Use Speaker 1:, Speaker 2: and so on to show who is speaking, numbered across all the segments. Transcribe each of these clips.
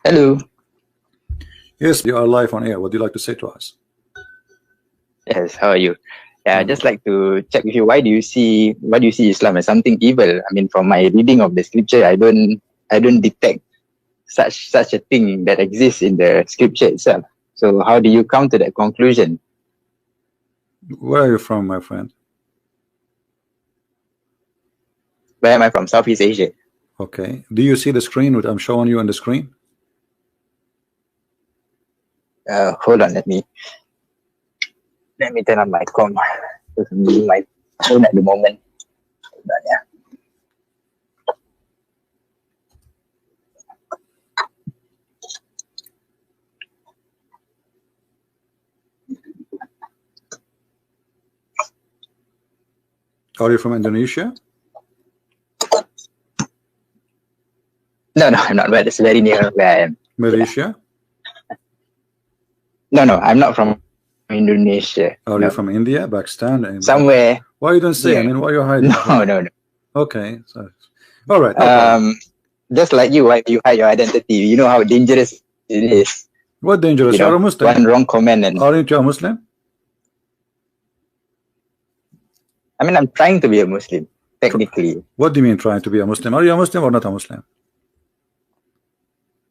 Speaker 1: Hello.
Speaker 2: Yes, you are live on air. What do you like to say to us?
Speaker 1: Yes, how are you? Yeah, I'd just like to check with you. Why do you see Islam as something evil? I mean, from my reading of the scripture, I don't detect such a thing that exists in the scripture itself. So how do you come to that conclusion?
Speaker 2: Where are you from, my friend?
Speaker 1: Where am I from? Southeast Asia.
Speaker 2: Okay. Do you see the screen what I'm showing you on the screen?
Speaker 1: Hold on, let me turn on my com. I'm using my phone at the moment. Hold on, yeah.
Speaker 2: Are you from Indonesia?
Speaker 1: No, I'm not. But it's very near where I am.
Speaker 2: Malaysia?
Speaker 1: No, I'm not from Indonesia.
Speaker 2: Are you from India, Pakistan?
Speaker 1: Somewhere.
Speaker 2: Why you don't say? I mean, why are you hiding?
Speaker 1: No.
Speaker 2: Okay. So, all right.
Speaker 1: Just like you, why you hide your identity? You know how dangerous it is.
Speaker 2: What dangerous? You are a Muslim.
Speaker 1: One wrong comment and.
Speaker 2: Aren't you a Muslim?
Speaker 1: I mean, I'm trying to be a Muslim, technically.
Speaker 2: What do you mean trying to be a Muslim? Are you a Muslim or not a Muslim?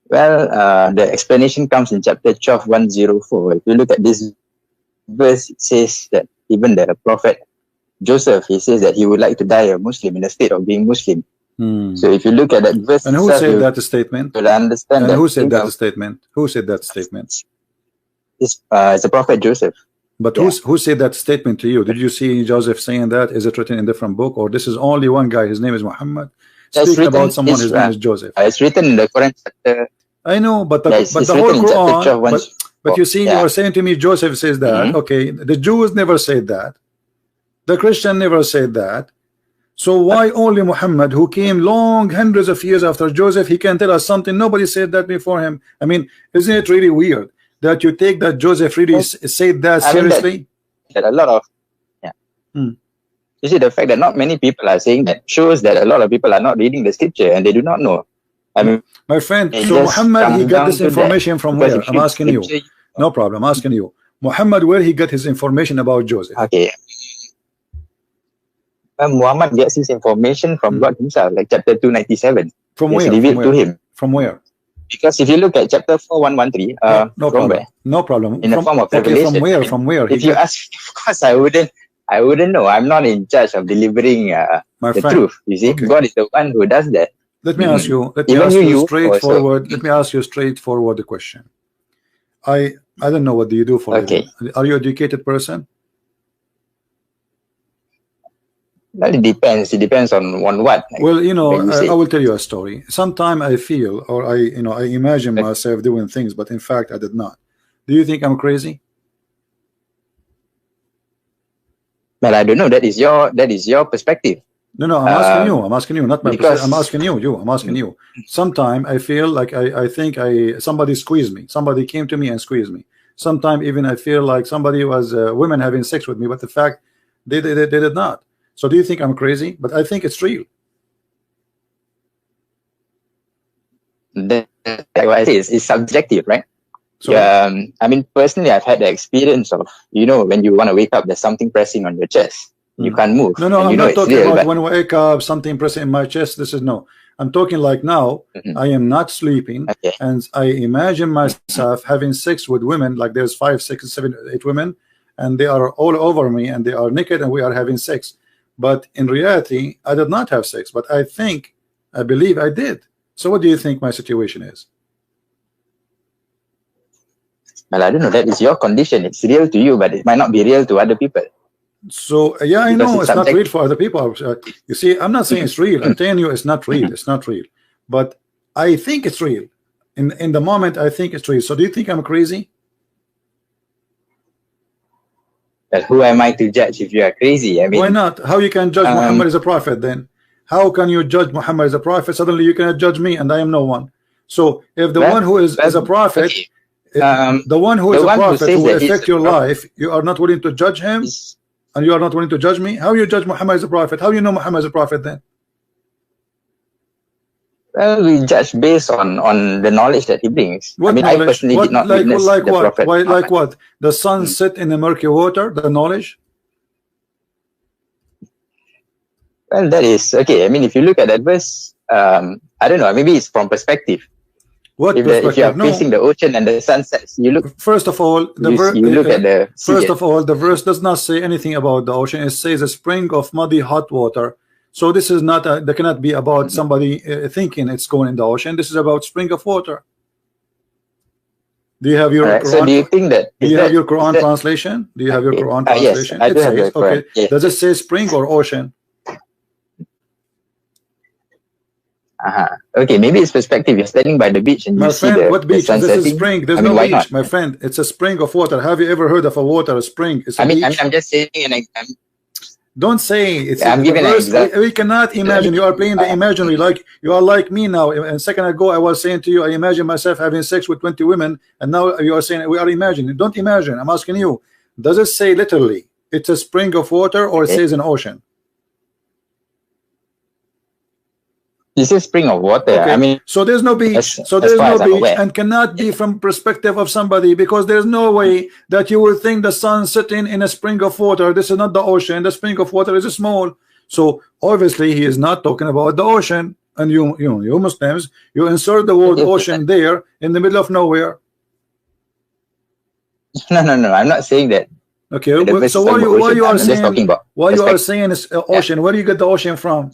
Speaker 1: Well, the explanation comes in chapter 12:104. If you look at this verse, it says that even the prophet Joseph, he says that he would like to die a Muslim in the state of being Muslim. So if you look at that verse,
Speaker 2: and who said that statement?
Speaker 1: You'll understand.
Speaker 2: And who said that statement? Who said that statement?
Speaker 1: It's the prophet Joseph.
Speaker 2: But who said that statement to you? Did you see Joseph saying that? Is it written in a different book, or this is only one guy? His name is Muhammad. Speaking about someone, his name is Joseph.
Speaker 1: It's written in the Quran chapter.
Speaker 2: I know, but the whole Quran. But you see, you are saying to me, Joseph says that. Okay, the Jews never said that. The Christian never said that. So why only Muhammad, who came long hundreds of years after Joseph, he can tell us something nobody said that before him? I mean, isn't it really weird that you take that Joseph really said that seriously?
Speaker 1: That a lot of you see, the fact that not many people are saying that shows that a lot of people are not reading the scripture and they do not know. I mean,
Speaker 2: my friend, so Muhammad, he got this information from where? I'm asking you. No problem, I'm asking you. Muhammad, where he got his information about Joseph?
Speaker 1: Okay. Muhammad gets his information from God himself, like chapter 297.
Speaker 2: From where?
Speaker 1: Revealed to him.
Speaker 2: From where?
Speaker 1: Because if you look at chapter 4113,
Speaker 2: no problem. No problem.
Speaker 1: In the form of revelation.
Speaker 2: From where? From where?
Speaker 1: If you ask, of course, I wouldn't know. I'm not in charge of delivering the truth. You see, God is the one who does that.
Speaker 2: Let me ask you. Let me ask you straightforward. Let me ask you straightforward the question. I don't know what do you do for living. Are you an educated person?
Speaker 1: Well, it depends. It depends on what.
Speaker 2: Well, you know, I will tell you a story. Sometimes I feel, or I imagine myself doing things, but in fact, I did not. Do you think I'm crazy?
Speaker 1: Well, I don't know. That is your perspective.
Speaker 2: No, I'm asking you. I'm asking you, not my perspective. I'm asking you. I'm asking you. Sometimes I feel like I think somebody squeezed me. Somebody came to me and squeezed me. Sometimes even I feel like somebody was women having sex with me, but the fact they did not. So do you think I'm crazy? But I think it's real.
Speaker 1: It's subjective, right? So, I mean, personally, I've had the experience of, when you want to wake up, there's something pressing on your chest. You can't move.
Speaker 2: No, I'm not talking about when I wake up, something pressing in my chest. I'm talking like now, I am not sleeping, and I imagine myself having sex with women, like there's 5, 6, 7, 8 women, and they are all over me, and they are naked, and we are having sex. But in reality, I did not have sex, but I believe I did. So what do you think my situation is?
Speaker 1: Well, I don't know. That is your condition. It's real to you, but it might not be real to other people.
Speaker 2: So, yeah, I know it's not real for other people. You see, I'm not saying it's real. I'm telling you it's not real. It's not real. But I think it's real. In the moment, I think it's real. So do you think I'm crazy?
Speaker 1: Well, who am I to judge if you are crazy? I mean,
Speaker 2: why not? How you can judge Muhammad as a prophet then? How can you judge Muhammad as a prophet? Suddenly you cannot judge me, and I am no one. So if the one who is a prophet, the one who is a prophet who will affect your life, you are not willing to judge him, and you are not willing to judge me. How you judge Muhammad as a prophet? How you know Muhammad as a prophet then?
Speaker 1: Well, we judge based on the knowledge that he brings.
Speaker 2: What
Speaker 1: I mean,
Speaker 2: knowledge?
Speaker 1: I personally did not witness
Speaker 2: like
Speaker 1: the
Speaker 2: what?
Speaker 1: Prophet.
Speaker 2: Why, like what? The sun set in the murky water. The knowledge.
Speaker 1: Well, that is okay. I mean, if you look at that verse, I don't know. Maybe it's from perspective.
Speaker 2: What
Speaker 1: if you are facing the ocean and the sun sets, you look.
Speaker 2: First of all, the
Speaker 1: you look at the.
Speaker 2: First of all, the verse does not say anything about the ocean. It says a spring of muddy hot water. So this is not. There cannot be about somebody thinking it's going in the ocean. This is about spring of water. Do you have your Quran?
Speaker 1: So do you think that?
Speaker 2: Do you have your Quran translation? Do you have your Quran translation?
Speaker 1: Yes, I do have the Quran.
Speaker 2: Okay. Yes. Does it say spring or ocean?
Speaker 1: Okay, maybe it's perspective. You're standing by the beach and you see
Speaker 2: what beach?
Speaker 1: The sun
Speaker 2: this
Speaker 1: setting.
Speaker 2: Is spring. There's no beach, my friend. It's a spring of water. Have you ever heard of a spring? It's a beach.
Speaker 1: I'm just saying an example.
Speaker 2: Don't say it's.
Speaker 1: I'm giving an example.
Speaker 2: We cannot imagine. You are playing the imaginary. Like you are like me now. A second ago, I was saying to you, I imagine myself having sex with 20 women, and now you are saying we are imagining. Don't imagine. I'm asking you. Does it say literally it's a spring of water, or it says an ocean?
Speaker 1: This is spring of water.
Speaker 2: Okay.
Speaker 1: I mean,
Speaker 2: so there's no beach. So there's no beach, and cannot be from perspective of somebody, because there's no way that you will think the sun sitting in a spring of water. This is not the ocean. The spring of water is small. So obviously he is not talking about the ocean. And you Muslims, you insert the word ocean there in the middle of nowhere.
Speaker 1: No. I'm not saying that.
Speaker 2: Okay. So why you are saying is ocean? Where do you get the ocean from?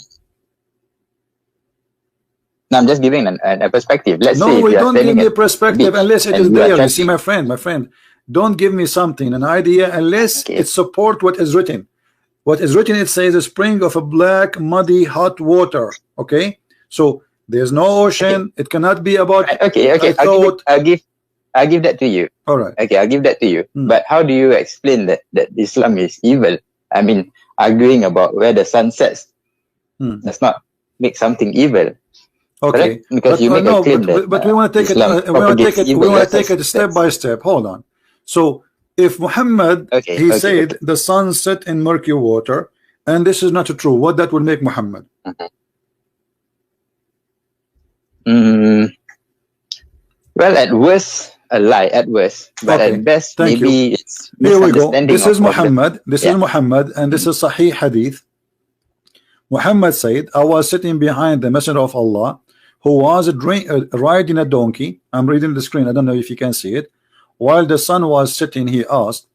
Speaker 1: No, I'm just giving a perspective. Let's say
Speaker 2: no, don't give me a perspective unless it is there. You see, my friend, don't give me something, an idea, unless it support what is written. What is written, it says a spring of a black, muddy, hot water. Okay, so there's no ocean. It cannot be about.
Speaker 1: Okay. I'll give that to you.
Speaker 2: All right.
Speaker 1: Okay, I'll give that to you. But how do you explain that Islam is evil? I mean, arguing about where the sun sets does not make something evil.
Speaker 2: Okay,
Speaker 1: because you make a claim
Speaker 2: but we want to take it. We want to take it step by step. Hold on. So if Muhammad said the sun set in murky water, and this is not true, what that will make Muhammad?
Speaker 1: Well, at worst, a lie. At worst, but at best, maybe it's
Speaker 2: here we go. This is Muhammad. This is Muhammad, and this is Sahih Hadith. Muhammad said, "I was sitting behind the Messenger of Allah, who was riding a donkey." I'm reading the screen. I don't know if you can see it. While the sun was setting, he asked,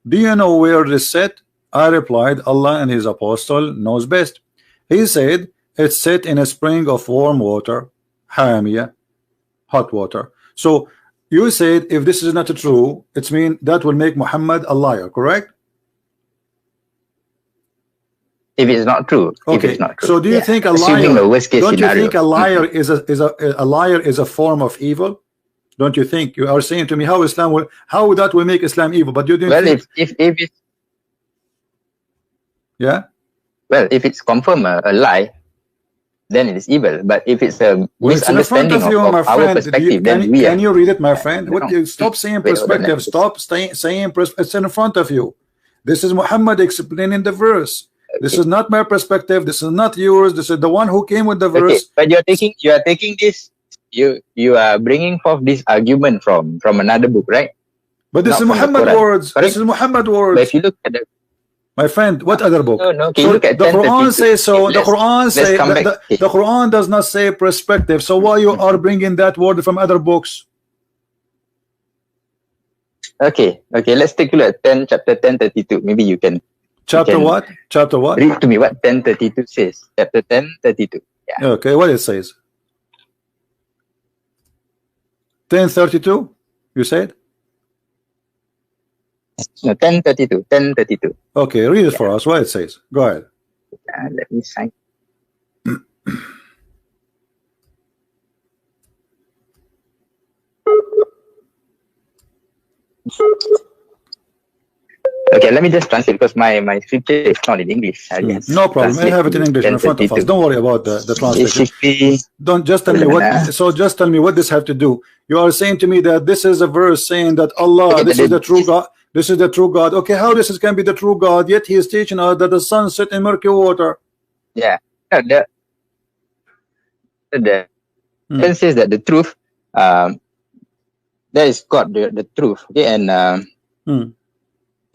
Speaker 2: "Do you know where this set?" I replied, "Allah and His Apostle knows best." He said, "It's set in a spring of warm water, hamia, hot water." So you said if this is not true, it means that will make Muhammad a liar, correct?
Speaker 1: If it's not true.
Speaker 2: Okay.
Speaker 1: If it's not true.
Speaker 2: So do you think a liar? Don't you think a liar is a form of evil? Don't you think? You are saying to me how that will make Islam evil, but you didn't.
Speaker 1: Well, if it's well, if it's confirmed a lie, then it is evil. But if it's a misunderstanding of our perspective, then we
Speaker 2: can you read it, my friend? Stop saying perspective. Stop saying it's in front of you. This is Muhammad explaining the verse. This is not my perspective. This is not yours. This is the one who came with the verse.
Speaker 1: But you are taking this. You are bringing forth this argument from another book, right?
Speaker 2: But this is Muhammad words. This is Muhammad words.
Speaker 1: But if you look at
Speaker 2: my friend, what other book?
Speaker 1: No.
Speaker 2: So the Quran says so. The Quran says the Quran does not say perspective. So why you are bringing that word from other books?
Speaker 1: Okay. Let's take a look at chapter 10:32. Maybe you can.
Speaker 2: Chapter what? Chapter what?
Speaker 1: Read to me what 10:32 says. Chapter 10:32. Yeah.
Speaker 2: Okay, what it says? 10:32. You said?
Speaker 1: No, 10:32. 10:32.
Speaker 2: Okay, read it for us. What it says? Go ahead.
Speaker 1: Let me sign. Okay, let me just translate because my scripture is not in English.
Speaker 2: No problem. I have it in English in front of us. Don't worry about the translation. Don't just tell me what. So just tell me what this have to do. You are saying to me that this is a verse saying that Allah, this is the true God. This is the true God. Okay, how this can be the true God? Yet He is teaching us that the sun set in murky water.
Speaker 1: Yeah. It says that the truth, there is God, the truth. Okay,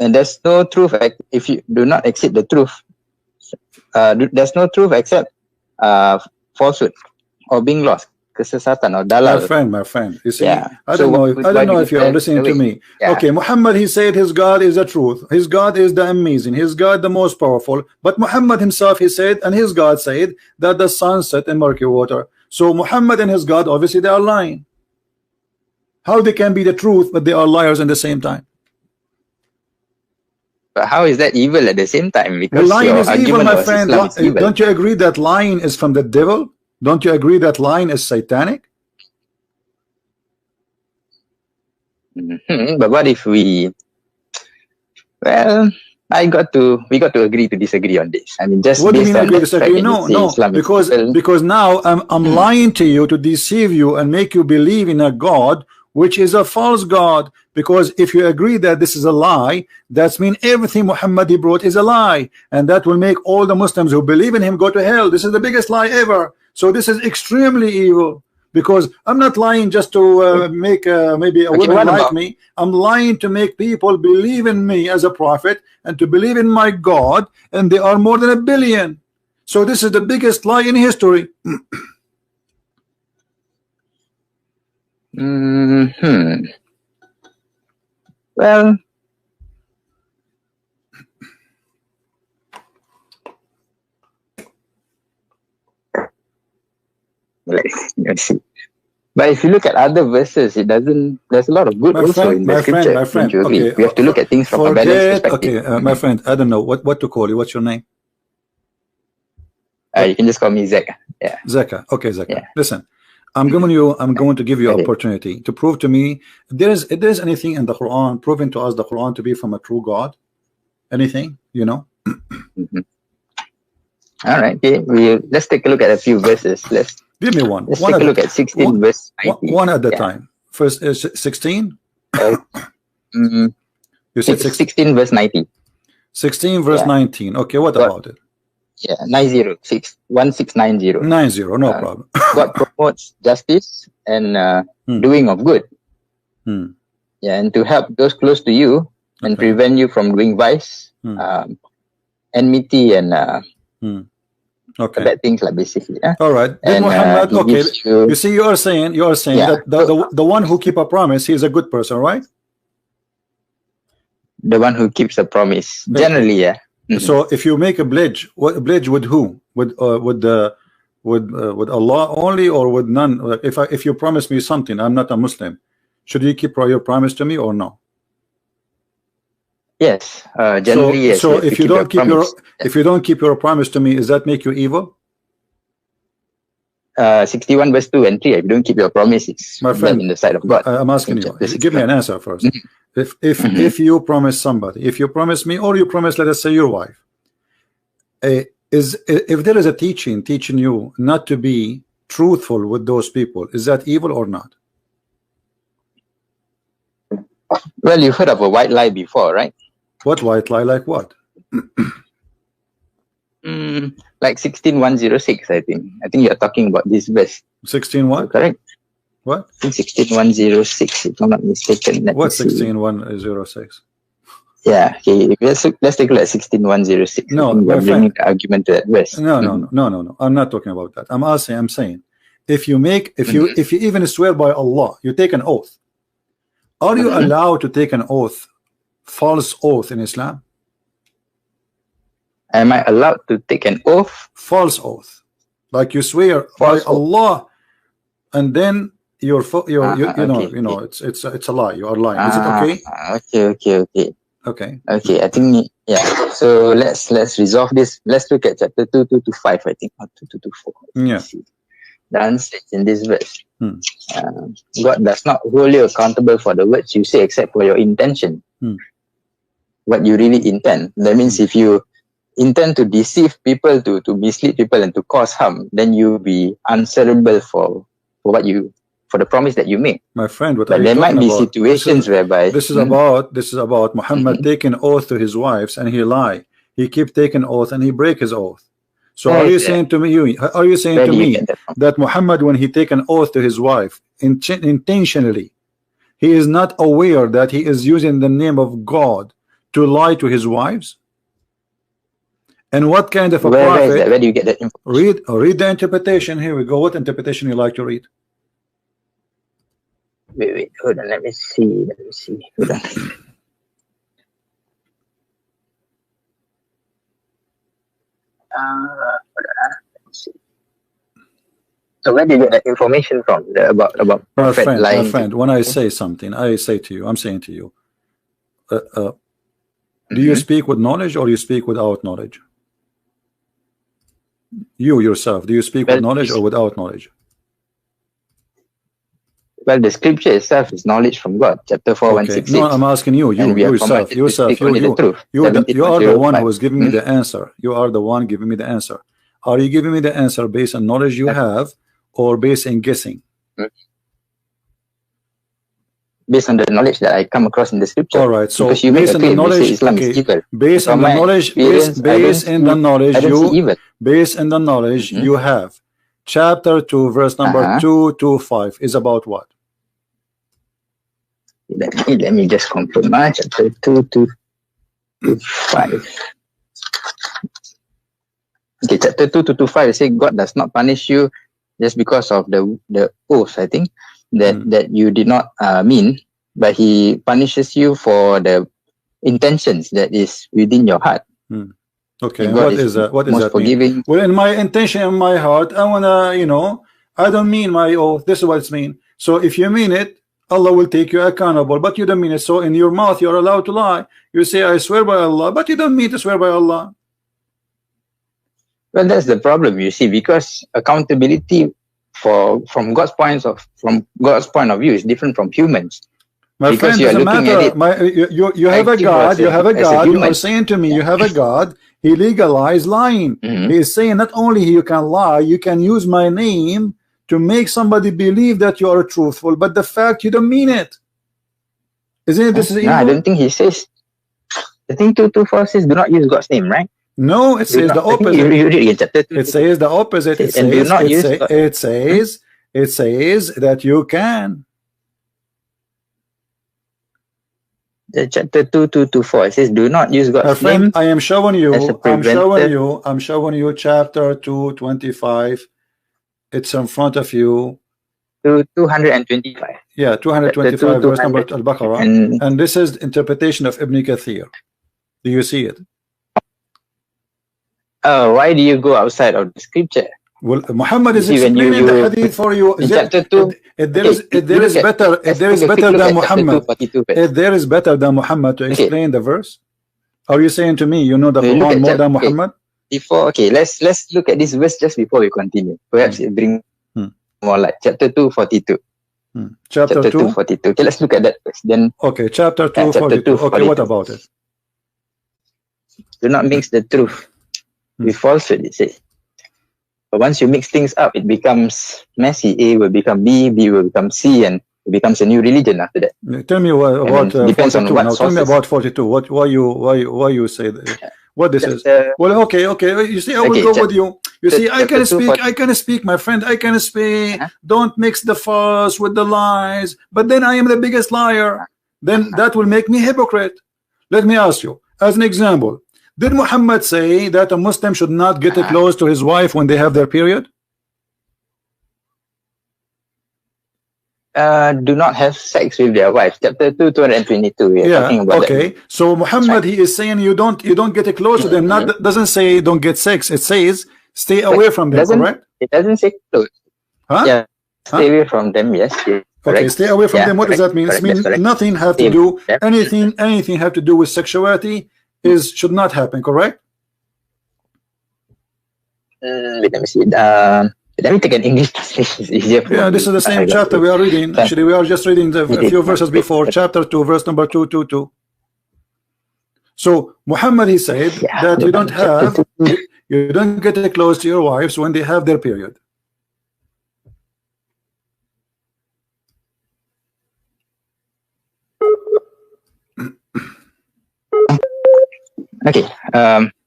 Speaker 1: and there's no truth if you do not exceed the truth. There's no truth except falsehood or being lost. Kesesatan or dalal.
Speaker 2: My friend. You see, I don't know if you're listening to me. Okay, Muhammad, he said his God is the truth. His God is the amazing. His God the most powerful. But Muhammad himself, he said, and his God said that the sun set in murky water. So Muhammad and his God, obviously they are lying. How they can be the truth, but they are liars at the same time?
Speaker 1: But how is that evil at the same time? Because
Speaker 2: lying is evil, my friend. Don't you agree that lying is from the devil? Don't you agree that lying is satanic?
Speaker 1: But what if we we got to agree to disagree on this. I mean, just
Speaker 2: what do you mean agree to disagree? No, because now I'm lying to you to deceive you and make you believe in a God which is a false God. Because if you agree that this is a lie, that means everything Muhammad brought is a lie, and that will make all the Muslims who believe in him go to hell. This is the biggest lie ever. So this is extremely evil. Because I'm not lying just to make maybe a woman like me. I'm lying to make people believe in me as a prophet and to believe in my God, and they are more than 1 billion. So this is the biggest lie in history.
Speaker 1: Well, let's see. But if you look at other verses, it doesn't. There's a lot of good also in the scripture.
Speaker 2: My friend.
Speaker 1: Okay, we have to look at things from a balanced perspective.
Speaker 2: Okay, my friend, I don't know what to call you. What's your name?
Speaker 1: You can just call me Zeka. Yeah.
Speaker 2: Zeka. Okay, Zeka. Yeah. Listen, I'm going to give you an opportunity to prove to me if there's anything in the Quran proving to us the Quran to be from a true God. Anything, you know?
Speaker 1: All right. Okay. Let's take a look at a few verses.
Speaker 2: Give me one.
Speaker 1: Let's take a look at 16 verse 90.
Speaker 2: One at the time. First is 16. You said
Speaker 1: 16 verse 90.
Speaker 2: 16 verse 19. Okay, what about it?
Speaker 1: Yeah, 1690.
Speaker 2: 90, no problem.
Speaker 1: God promotes justice and doing of good. Yeah, and to help those close to you and prevent you from doing vice, enmity, and bad things, like basically.
Speaker 2: All right. Then Muhammad, okay. You see, you are saying that the one who keep a promise, he is a good person, right?
Speaker 1: The one who keeps a promise, generally, yeah.
Speaker 2: So if you make a pledge, what a pledge with who? With Allah only, or with none? Like if you promise me something, I'm not a Muslim, should you keep your promise to me or no?
Speaker 1: Yes, generally yes.
Speaker 2: So if you don't keep your promise to me, does that make you evil?
Speaker 1: 61 verse 2 and 3. If you don't keep your promise, it's
Speaker 2: my friend
Speaker 1: in the sight of God.
Speaker 2: I'm asking you. Give me an answer first. If you promise somebody, if you promise me, or you promise, let us say, your wife, if there is a teaching you not to be truthful with those people, is that evil or not?
Speaker 1: Well, you've heard of a white lie before, right?
Speaker 2: What white lie? Like what?
Speaker 1: Like 16106, I think you're talking about this verse.
Speaker 2: 16 what?
Speaker 1: Correct.
Speaker 2: What?
Speaker 1: I think 16106, if I'm not mistaken.
Speaker 2: What 16106?
Speaker 1: Yeah, okay. Let's take a look at 16106.
Speaker 2: No,
Speaker 1: we're bringing the argument to that verse.
Speaker 2: No. I'm not talking about that. I'm saying, if you even swear by Allah, you take an oath. Are you allowed to take an oath, false oath in Islam?
Speaker 1: Am I allowed to take an oath?
Speaker 2: False oath, like you swear by Allah, and then it's a lie. You are lying. Is it okay? Okay.
Speaker 1: I think so let's resolve this. Let's look at chapter 2 to 5, I think, or 2 to 4.
Speaker 2: Yeah.
Speaker 1: The answer is in this verse. God does not hold you accountable for the words you say except for your intention. What you really intend. That means if you intend to deceive people, to mislead people and to cause harm, then you'll be answerable for the promise that you make.
Speaker 2: My friend,
Speaker 1: but there might be situations whereby
Speaker 2: this is about Muhammad taking oath to his wives and he lie. He keep taking oath and he break his oath. So are you saying to me, that Muhammad, when he take an oath to his wife intentionally, he is not aware that he is using the name of God to lie to his wives? And what kind of a prophet?
Speaker 1: Where do you get that information?
Speaker 2: Read the interpretation. Here we go. What interpretation you like to read?
Speaker 1: Wait, hold on. Let me see. Hold on. So where do you get that information from? About prophet lying?
Speaker 2: My friend, when I say something, I say to you, I'm saying to you, do you speak with knowledge or you speak without knowledge? You yourself, do you speak with knowledge or without knowledge?
Speaker 1: Well, the scripture itself is knowledge from God. Chapter 4, 166.
Speaker 2: No, I'm asking you, yourself, you are the one who is giving me the answer. You are the one giving me the answer. Are you giving me the answer based on knowledge you have, or based on guessing?
Speaker 1: Based on the knowledge that I come across in the scripture.
Speaker 2: All right. So
Speaker 1: because you
Speaker 2: based on the knowledge,
Speaker 1: Islam is evil.
Speaker 2: Based on the knowledge, based on the knowledge you have. Chapter 2, verse number 225 is about what?
Speaker 1: Let me just confirm. Chapter 225. Okay, chapter 225 says God does not punish you just because of the oath, I think, that you did not mean, but he punishes you for the intentions that is within your heart.
Speaker 2: Okay, and what is that? What does that mean? Well, in my intention, in my heart, I wanna, I don't mean my oath. This is what it's mean. So if you mean it, Allah will take you accountable, but you don't mean it. So in your mouth, you're allowed to lie. You say, I swear by Allah, but you don't mean to swear by Allah.
Speaker 1: Well, that's the problem, you see, because accountability from God's point of view is different from humans.
Speaker 2: My friend, doesn't matter. You have a God. You have a God. You are saying to me, you have a God. He legalized lying. He is saying not only you can lie, you can use my name to make somebody believe that you are truthful, but the fact you don't mean it. Isn't it? This is evil?
Speaker 1: No, I don't think he says. I think 224 says do not use God's name, right?
Speaker 2: No, it says the opposite. It says the opposite. It says that you can.
Speaker 1: The chapter 2224, it says do not use God's name.
Speaker 2: I am showing you. I'm showing you chapter 225. It's in front of you.
Speaker 1: 225.
Speaker 2: Yeah, 225 verse number Al-Baqarah. And this is interpretation of Ibn Kathir. Do you see it?
Speaker 1: Why do you go outside of the scripture?
Speaker 2: Well, Muhammad is explaining the hadith for you.
Speaker 1: Chapter 2.
Speaker 2: If there is better than Muhammad, if there is better than Muhammad to explain the verse, are you saying to me you know the Quran more than Muhammad?
Speaker 1: Let's look at this verse just before we continue. Perhaps it brings more light. Chapter 242. Chapter 242. Okay, let's look at that first. Then
Speaker 2: chapter 242. Okay, what about it?
Speaker 1: Do not mix the truth with falsehood, it says. But once you mix things up, it becomes messy. A will become B, B will become C, and it becomes a new religion after that.
Speaker 2: Tell me about 42. Now, tell me about 42. Why you say that? What this is? Well, okay. You see, I will go with you. You see, I can speak, my friend. I can speak. Don't mix the false with the lies. But then I am the biggest liar. Then that will make me hypocrite. Let me ask you, as an example. Did Muhammad say that a Muslim should not get close to his wife when they have their period?
Speaker 1: Do not have sex with their wife. Chapter 222. We are talking about that.
Speaker 2: So Muhammad, he is saying you don't get close to them. Not doesn't say don't get sex. It says stay away from them. Correct?
Speaker 1: It doesn't say close. Yeah. Stay away from them. Yes.
Speaker 2: Okay. Stay away from them. What does that mean? It means nothing have to do anything have to do with sexuality. Should not happen, correct?
Speaker 1: Let me see. Let me take an English translation. It's easier for
Speaker 2: this is the same chapter we are reading. Actually, we are just reading a few verses before, chapter 2, verse number 222. So Muhammad, he said that you don't get close to your wives when they have their period.
Speaker 1: Okay.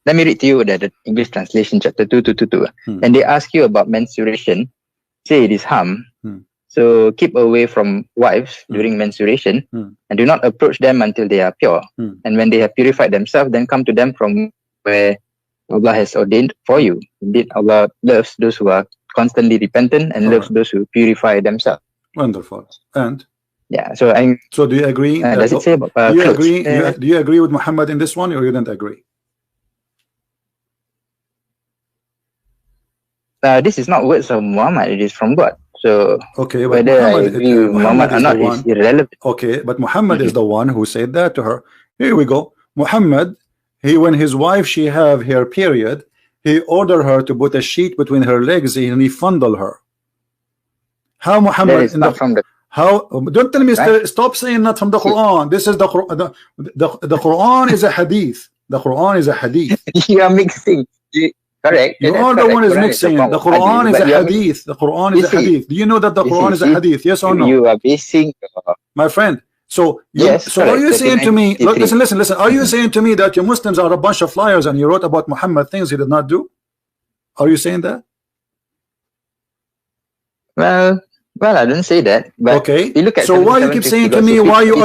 Speaker 1: let me read to you the English translation, chapter 2222. And they ask you about menstruation, say it is harm. So keep away from wives during menstruation, and do not approach them until they are pure. And when they have purified themselves, then come to them from where Allah has ordained for you. Indeed, Allah loves those who are constantly repentant and loves those who purify themselves.
Speaker 2: Wonderful. And
Speaker 1: yeah, so
Speaker 2: do you agree?
Speaker 1: Does it say about
Speaker 2: do you agree? Do you agree with Muhammad in this one, or you don't agree?
Speaker 1: This is not words of Muhammad; it is from God. So
Speaker 2: okay, but
Speaker 1: whether I agree with Muhammad or not is irrelevant.
Speaker 2: Okay, but Muhammad is the one who said that to her. Here we go. Muhammad, when his wife she have her period, he ordered her to put a sheet between her legs and he fondled her. How Muhammad?
Speaker 1: That is not from the.
Speaker 2: How? Don't tell me. Right? Stop saying not from the Quran. This is the Quran is a hadith. The Quran is a hadith.
Speaker 1: You are mixing. Correct.
Speaker 2: You are the one is mixing. The Quran is a hadith. The Quran is a hadith. Do you know that the Quran is a hadith? Yes or no?
Speaker 1: You are basing.
Speaker 2: My friend. So
Speaker 1: yes.
Speaker 2: So are you saying to me? Look, listen. Are you saying to me that you Muslims are a bunch of liars and you wrote about Muhammad things he did not do? Are you saying that?
Speaker 1: Well, I don't say that. But
Speaker 2: okay.
Speaker 1: You look at
Speaker 2: so why you keep saying to me? Why you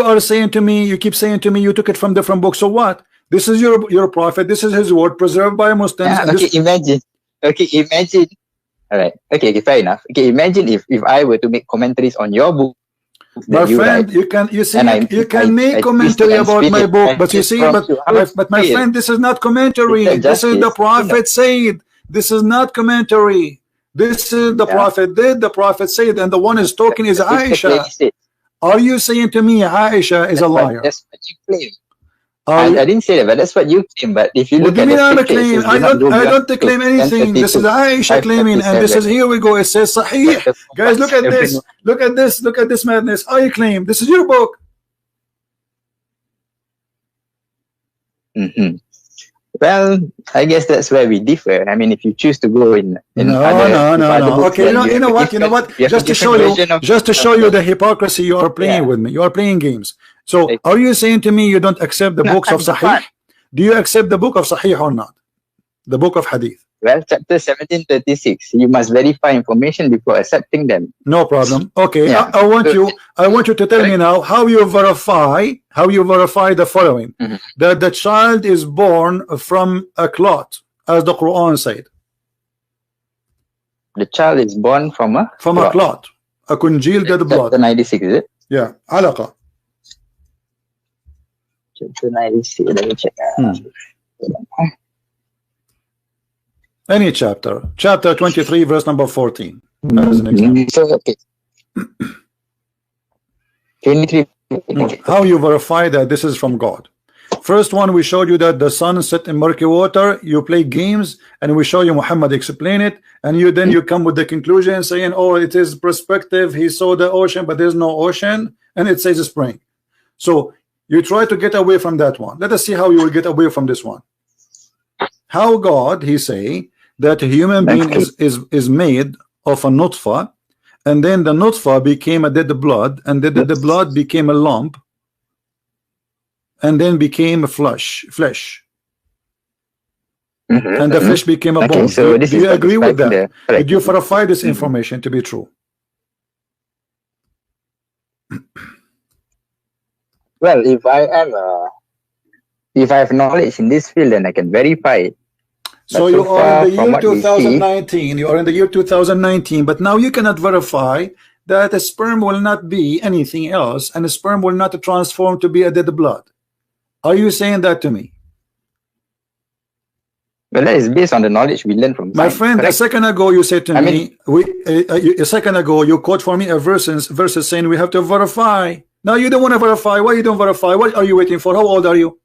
Speaker 2: are saying to me? You keep saying to me you took it from different books. So what? This is your prophet. This is his word preserved by Muslims.
Speaker 1: Yeah, okay, imagine. Okay, imagine. All right. Okay, fair enough. Okay, imagine if I were to make commentaries on your book.
Speaker 2: My friend, you can make commentary about my book, but you see, but my friend, this is not commentary. This is the prophet said. This is not commentary. This is the prophet did. The prophet said, and the one is talking is Aisha. Are you saying to me Aisha is a liar?
Speaker 1: That's what you claim. I didn't say that, but that's what you claim. But if you look at the picture,
Speaker 2: I don't claim anything. This is Aisha claiming, and this is here we go. It says Sahih. Guys, look at this. Look at this. Look at this madness. I claim this is your book.
Speaker 1: Well, I guess that's where we differ. I mean, if you choose to go in
Speaker 2: no. Okay, you know what? Just to show you the hypocrisy you are playing with me. You are playing games. So, are you saying to me you don't accept the books of Sahih? Do you accept the book of Sahih or not? The book of Hadith.
Speaker 1: Well, chapter 1736. You must verify information before accepting them.
Speaker 2: No problem. Okay, I want you to tell me now how you verify the following: that the child is born from a clot, as the Quran said.
Speaker 1: The child is born from a
Speaker 2: clot, a congealed dead blood.
Speaker 1: Chapter 96, is it?
Speaker 2: Yeah, alaqa.
Speaker 1: Chapter 96. Let me check.
Speaker 2: Any chapter 23 verse number 14 as an example.
Speaker 1: So, okay. 23.
Speaker 2: How you verify that this is from God? First one, we showed you that the sun set in murky water. You play games, and we show you Muhammad explain it, and you come with the conclusion saying, oh, it is perspective, he saw the ocean, but there's no ocean, and it says spring. So you try to get away from that one. Let us see how you will get away from this one. How God, he say that a human being is made of a nutfa, and then the nutfa became a dead blood, and then the blood became a lump, and then became a flesh, and the flesh became a bone.
Speaker 1: So
Speaker 2: do you agree with that? Did you verify this information to be true?
Speaker 1: Well, if I have knowledge in this field, then I can verify it.
Speaker 2: So you are in the year 2019. You are in the year 2019, but now you cannot verify that a sperm will not be anything else, and a sperm will not transform to be a dead blood. Are you saying that to me?
Speaker 1: Well, that is based on the knowledge we learned from science.
Speaker 2: My friend, a second ago you said to me, a second ago you quote for me a verses saying we have to verify. Now you don't want to verify. Why you don't verify? What are you waiting for? How old are you?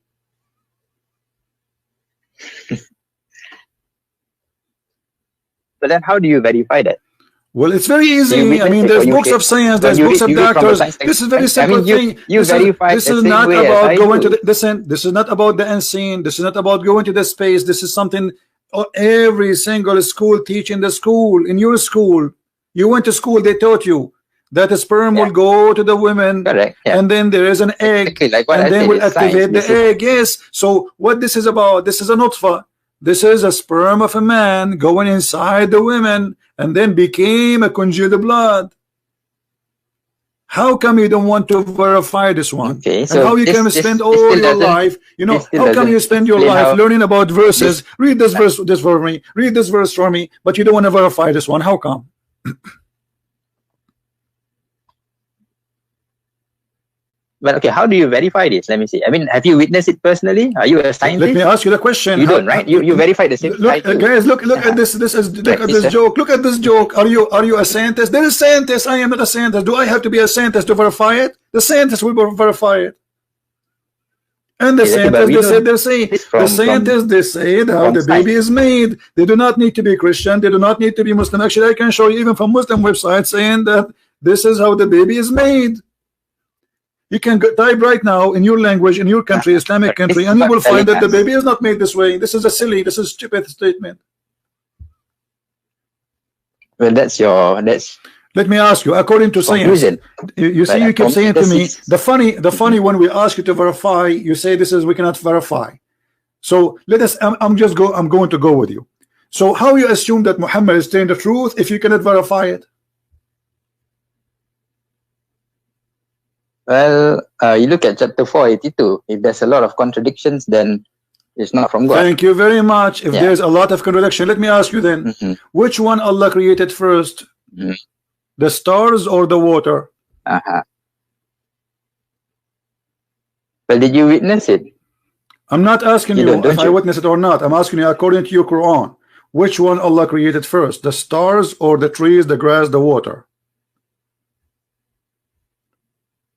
Speaker 1: But then how do you verify that?
Speaker 2: Well, it's very easy. I mean, there's books of science, there's books of doctors. This is very simple thing. This is not about going to the, listen, this is not about the unseen. This is not about going to the space. This is something every single school teach in the school. In your school, you went to school, they taught you. that the sperm will go to the women.
Speaker 1: Correct. Yeah.
Speaker 2: And then there is an egg,
Speaker 1: exactly like what
Speaker 2: and
Speaker 1: I
Speaker 2: then
Speaker 1: said,
Speaker 2: will
Speaker 1: it's
Speaker 2: activate
Speaker 1: science.
Speaker 2: the egg. Yes. So what this is about? This is a nutfa. This is a sperm of a man going inside the women, and then became a congealed blood. How come you don't want to verify this one?
Speaker 1: Okay,
Speaker 2: and how you can spend all your life, you know, how come you spend your life learning about verses? Read this verse, this for me, read this verse for me, but you don't want to verify this one. How come?
Speaker 1: But okay, how do you verify this? Let me see. I mean, have you witnessed it personally? Are you a scientist?
Speaker 2: Let me ask you the question.
Speaker 1: You don't, right? You verify the same.
Speaker 2: Look, guys, look at this. Look at this joke. Look at this joke. Are you a scientist? There is scientist. I am not a scientist. Do I have to be a scientist to verify it? The scientist will verify it. And the scientists, the scientists, they say how the baby is made. They do not need to be Christian. They do not need to be Muslim. Actually, I can show you even from Muslim websites saying that this is how the baby is made. You can type right now in your language, in your country, Islamic country, and you will find that the baby is not made this way. This is a silly, this is a stupid statement.
Speaker 1: Well, that's.
Speaker 2: Let me ask you, according to science, you see, you keep saying to me, the funny when we ask you to verify, you say this is we cannot verify. So let us. I'm going to go with you. So how you assume that Muhammad is telling the truth if you cannot verify it?
Speaker 1: Well, you look at chapter 482. If there's a lot of contradictions, then it's not from God.
Speaker 2: Thank you very much. If there's a lot of contradiction, let me ask you then, which one Allah created first? The stars or the water?
Speaker 1: Well, did you witness it?
Speaker 2: I'm not asking you if I witnessed it or not. I'm asking you according to your Quran. Which one Allah created first? The stars or the trees, the grass, the water?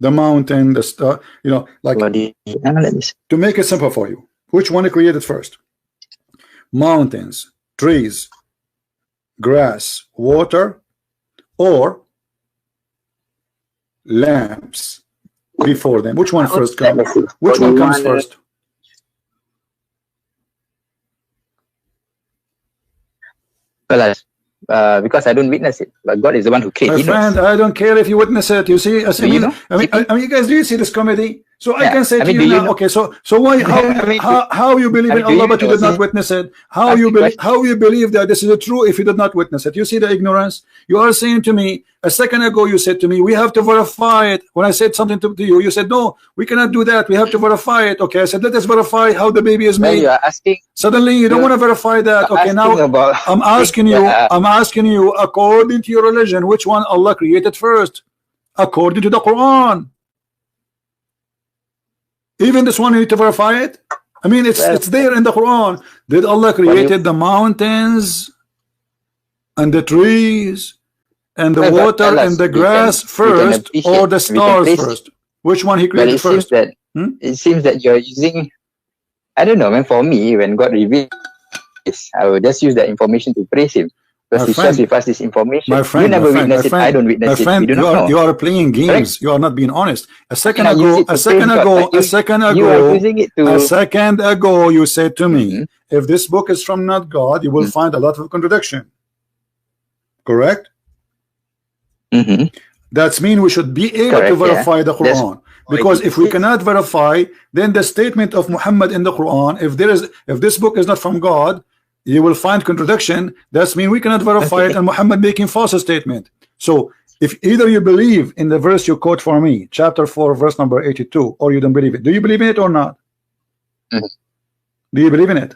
Speaker 2: The mountain, the star, you know, like to make it simple for you, which one he created first? Mountains, trees, grass, water, or lamps before them? Which one first comes? Which one comes first?
Speaker 1: Well, because I don't witness it, but God is the one who created.
Speaker 2: My friend, I don't care if you witness it. You see, I mean, you guys, do you see this comedy? So I can say to you now, okay, so why, how you believe in Allah but you did not witness it? How you believe that this is true if you did not witness it? You see the ignorance? You are saying to me, a second ago you said to me, we have to verify it. When I said something to you, you said, no, we cannot do that. We have to verify it. Okay, I said, let us verify how the baby is made.
Speaker 1: You are asking.
Speaker 2: Suddenly you don't want to verify that. Okay, now I'm asking you, according to your religion, which one Allah created first? According to the Quran. Even this one you need to verify it. I mean, it's there in the Quran. Did Allah created the mountains and the trees and the water and the grass first, or the stars first? Which one he created first?
Speaker 1: It seems that you're using, I don't know, man. For me, when God revealed this, I will just use that information to praise Him. Because He shares with us this information.
Speaker 2: My friend,
Speaker 1: you never witness it. I don't witness it. You do not know.
Speaker 2: You are playing games. Correct? You are not being honest. A second ago, you said to me, if this book is from not God, you will find a lot of contradiction. Correct? That means we should be able to verify the Quran. Because if we cannot verify, then the statement of Muhammad in the Quran, if this book is not from God, you will find contradiction. That means we cannot verify it, and Muhammad making false statement. So if either you believe in the verse you quote for me, chapter 4, verse number 82, or you don't believe it. Do you believe in it or not? Do you believe in it?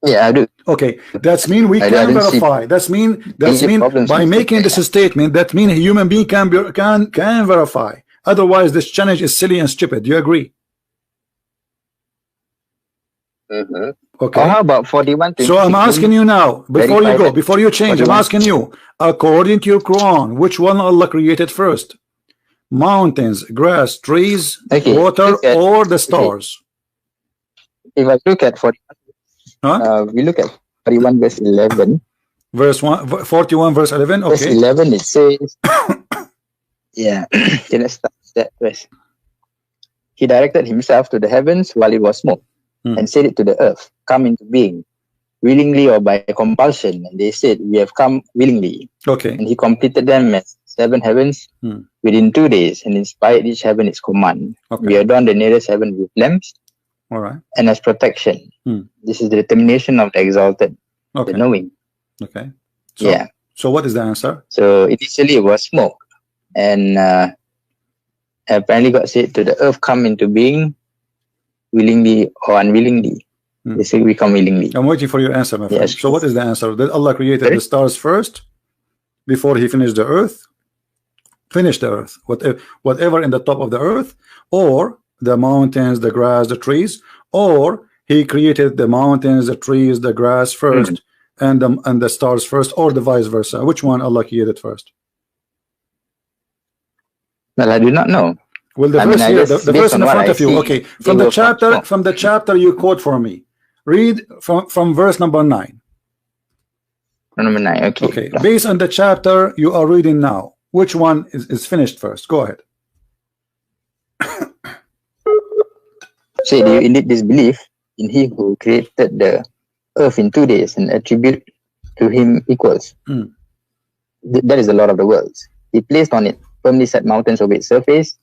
Speaker 1: Yeah, I do.
Speaker 2: Okay, that means we can verify. That means by making this statement, that means a human being can verify. Otherwise, this challenge is silly and stupid. Do you agree? Okay.
Speaker 1: How about 41?
Speaker 2: So I'm asking you now, before you go, before you change, I'm asking you, according to your Quran, which one Allah created first? Mountains, grass, trees, water, or the stars?
Speaker 1: If I look at 41, we look at 41 verse 11.
Speaker 2: Verse 41 verse 11. Okay.
Speaker 1: Verse 11 it says, yeah, let's start that verse. He directed himself to the heavens while it was smoke, and said it to the earth, come into being, willingly or by compulsion. And they said, we have come willingly.
Speaker 2: Okay.
Speaker 1: And he completed them as 7 heavens within 2 days, and inspired each heaven its command. We adorn the nearest heaven with lamps, and as protection. This is the determination of the exalted, the knowing.
Speaker 2: So what is the answer?
Speaker 1: So initially it was smoke, and apparently God said to the earth, come into being, willingly or unwillingly. They say we come willingly.
Speaker 2: I'm waiting for your answer, my friend. So what is the answer? Did Allah created the stars first before he finished the earth? Finished the earth, whatever in the top of the earth, or the mountains, the grass, the trees, or he created the mountains, the trees, the grass first, and the stars first, or the vice versa? Which one Allah created first?
Speaker 1: Well, I do not know.
Speaker 2: Well, the verse here, the verse in front of you. Okay, from the chapter you quote for me. Read from verse number 9.
Speaker 1: Number 9. Okay.
Speaker 2: Okay. Based on the chapter you are reading now, which one is finished first? Go ahead.
Speaker 1: Say, do you indeed disbelieve in He who created the earth in 2 days and attribute to Him equals? That is the Lord of the worlds. He placed on it firmly set mountains over its surface.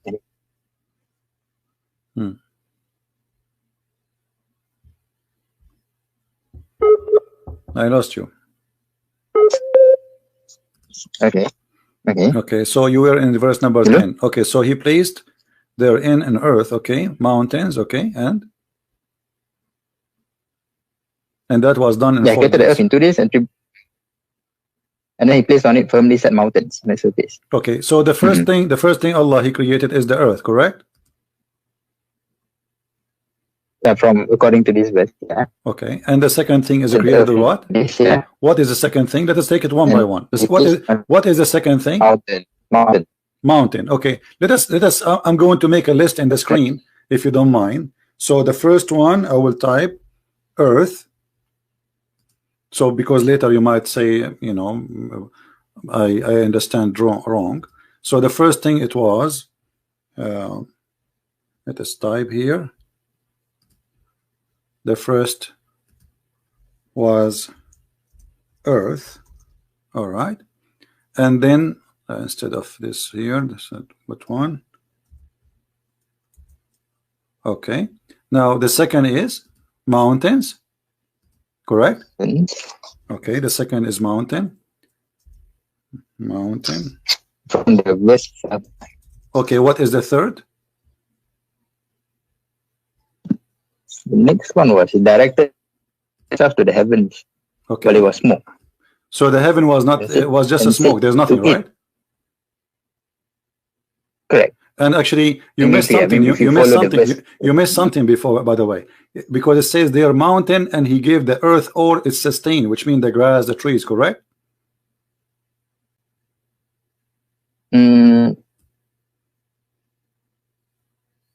Speaker 2: I lost you.
Speaker 1: Okay,
Speaker 2: so you were in verse number 10. Okay, so he placed therein an earth, mountains, and that was done in 4 days.
Speaker 1: Created the earth in 2 days, and then he placed on it firmly set mountains on the surface.
Speaker 2: Okay, so the first thing Allah he created is the earth, correct?
Speaker 1: From according to this verse.
Speaker 2: Okay, and the second thing is created what? What is the second thing? Let us take it one by one. What is the second thing? Mountain. Okay, let us. I'm going to make a list in the screen if you don't mind. So the first one I will type earth. So because later you might say, I understand wrong. So the first thing it was, let us type here. The first was earth, all right, and then instead of this here, this what one? Okay, now the second is mountains, correct? Okay, the second is mountain
Speaker 1: from the west.
Speaker 2: Okay, what is the third?
Speaker 1: The next one was he directed itself to the heavens.
Speaker 2: Okay.
Speaker 1: But it was smoke.
Speaker 2: So the heaven was not, it was just a smoke. There's nothing, right?
Speaker 1: Correct.
Speaker 2: And actually, you missed something. You missed something before, by the way, because it says there mountain, and he gave the earth or its sustain, which means the grass, the trees, correct?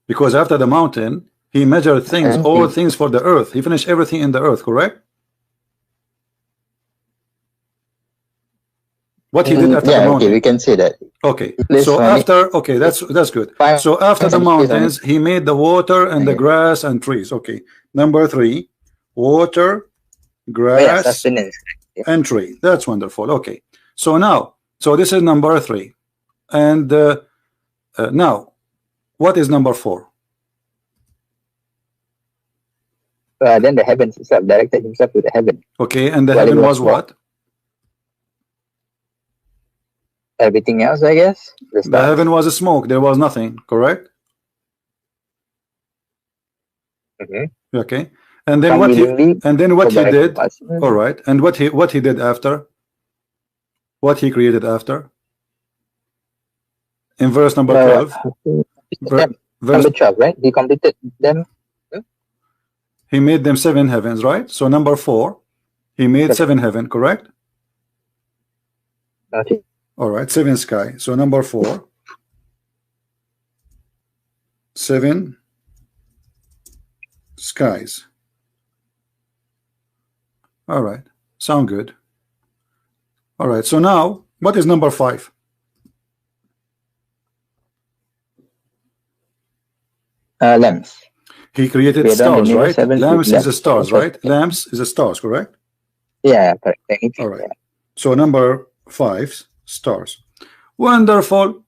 Speaker 2: Because after the mountain, he measured things, all things for the earth. He finished everything in the earth, correct? What he did after the mountain.
Speaker 1: Okay, we can say that.
Speaker 2: Okay, so after, okay, that's good. So after the mountains, he made the water and the grass and trees. Okay, number 3, water, grass, and tree. That's wonderful. Okay, so now, so this is number 3, and now, what is number 4?
Speaker 1: Then the heavens itself directed himself to the heaven.
Speaker 2: Okay, and the heaven was what?
Speaker 1: Everything else, I guess.
Speaker 2: The heaven was a smoke. There was nothing, correct? Okay. And then what he did? All right. And what he did after? What he created after? In verse number 12.
Speaker 1: Number 12, right? He completed them.
Speaker 2: He made them 7 heavens, right? So number 4, he made 7 heaven, correct?
Speaker 1: Okay.
Speaker 2: All right, 7 sky. So number 4, 7 skies. All right, sound good. All right, so now what is number 5?
Speaker 1: Lamps.
Speaker 2: He created stars, right? Lamps is the stars, right? Lamps is the stars, correct?
Speaker 1: Yeah, correct.
Speaker 2: All right. So number 5, stars. Wonderful.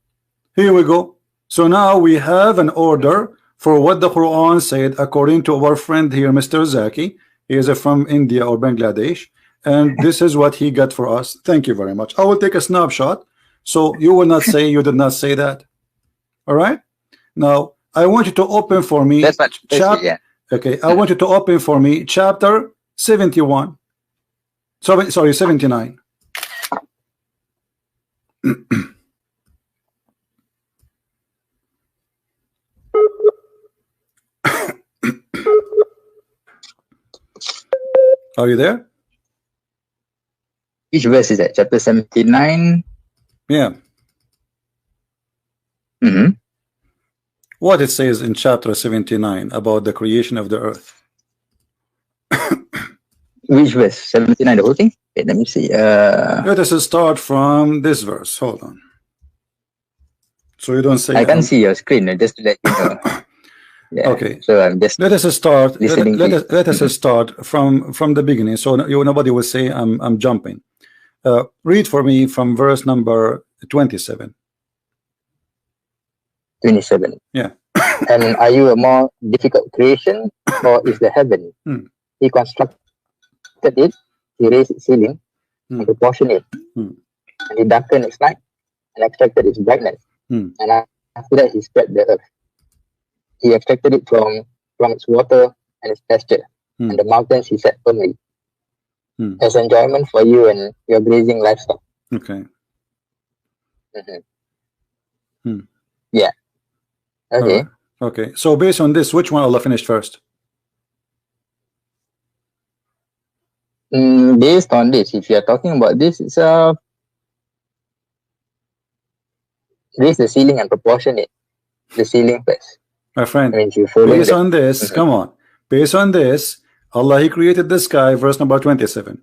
Speaker 2: Here we go. So now we have an order for what the Quran said according to our friend here, Mr. Zaki. He is from India or Bangladesh, and this is what he got for us. Thank you very much. I will take a snapshot so you will not say you did not say that. All right. Now I want you to open for me. Okay, I want you to open for me chapter 71. Sorry, 79. Are you there?
Speaker 1: Which verse is that? Chapter 79?
Speaker 2: Yeah. What it says in chapter 79 about the creation of the earth.
Speaker 1: Which verse? 79, the whole thing? Okay, let me see.
Speaker 2: Let us start from this verse. Hold on. So you don't say
Speaker 1: I can't see your screen, just to let you know. Yeah.
Speaker 2: Okay.
Speaker 1: So I'm just
Speaker 2: let us start. Let us
Speaker 1: Mm-hmm.
Speaker 2: start from the beginning. So nobody will say I'm jumping. Read for me from verse number 27.
Speaker 1: 27.
Speaker 2: Yeah.
Speaker 1: And are you a more difficult creation, or is the heaven? He constructed it, he raised its ceiling, and proportioned it, and he darkened its light, and extracted its brightness. And after that, he spread the earth. He extracted it from its water and its pasture, and the mountains he set firmly as enjoyment for you and your grazing livestock.
Speaker 2: Okay.
Speaker 1: Yeah. Okay.
Speaker 2: Right. Okay. So based on this, which one Allah finished first?
Speaker 1: Based on this, if you are talking about this, it's raise the ceiling and proportion it. The ceiling first.
Speaker 2: My friend,
Speaker 1: I mean,
Speaker 2: based on this, come on. Based on this, Allah, He created the sky, verse number 27.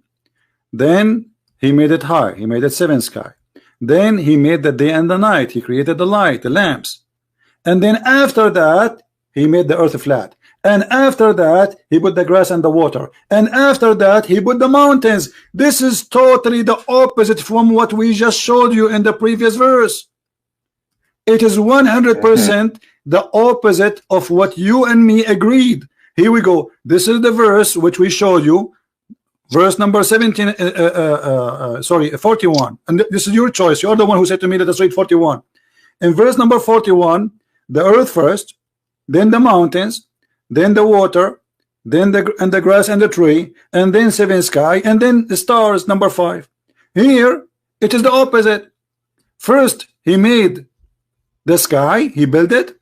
Speaker 2: Then He made it high. He made it seven sky. Then He made the day and the night. He created the light, the lamps. And then after that, He made the earth flat. And after that, He put the grass and the water. And after that, He put the mountains. This is totally the opposite from what we just showed you in the previous verse. It is 100% the opposite of what you and me agreed. Here we go. This is the verse which we showed you. Verse number 17, 41. And this is your choice. You're the one who said to me, let us read 41. In verse number 41, the earth first, then the mountains, then the water, then the grass and the tree, and then seven sky, and then the stars, number 5. Here, it is the opposite. First, He made the sky, He built it.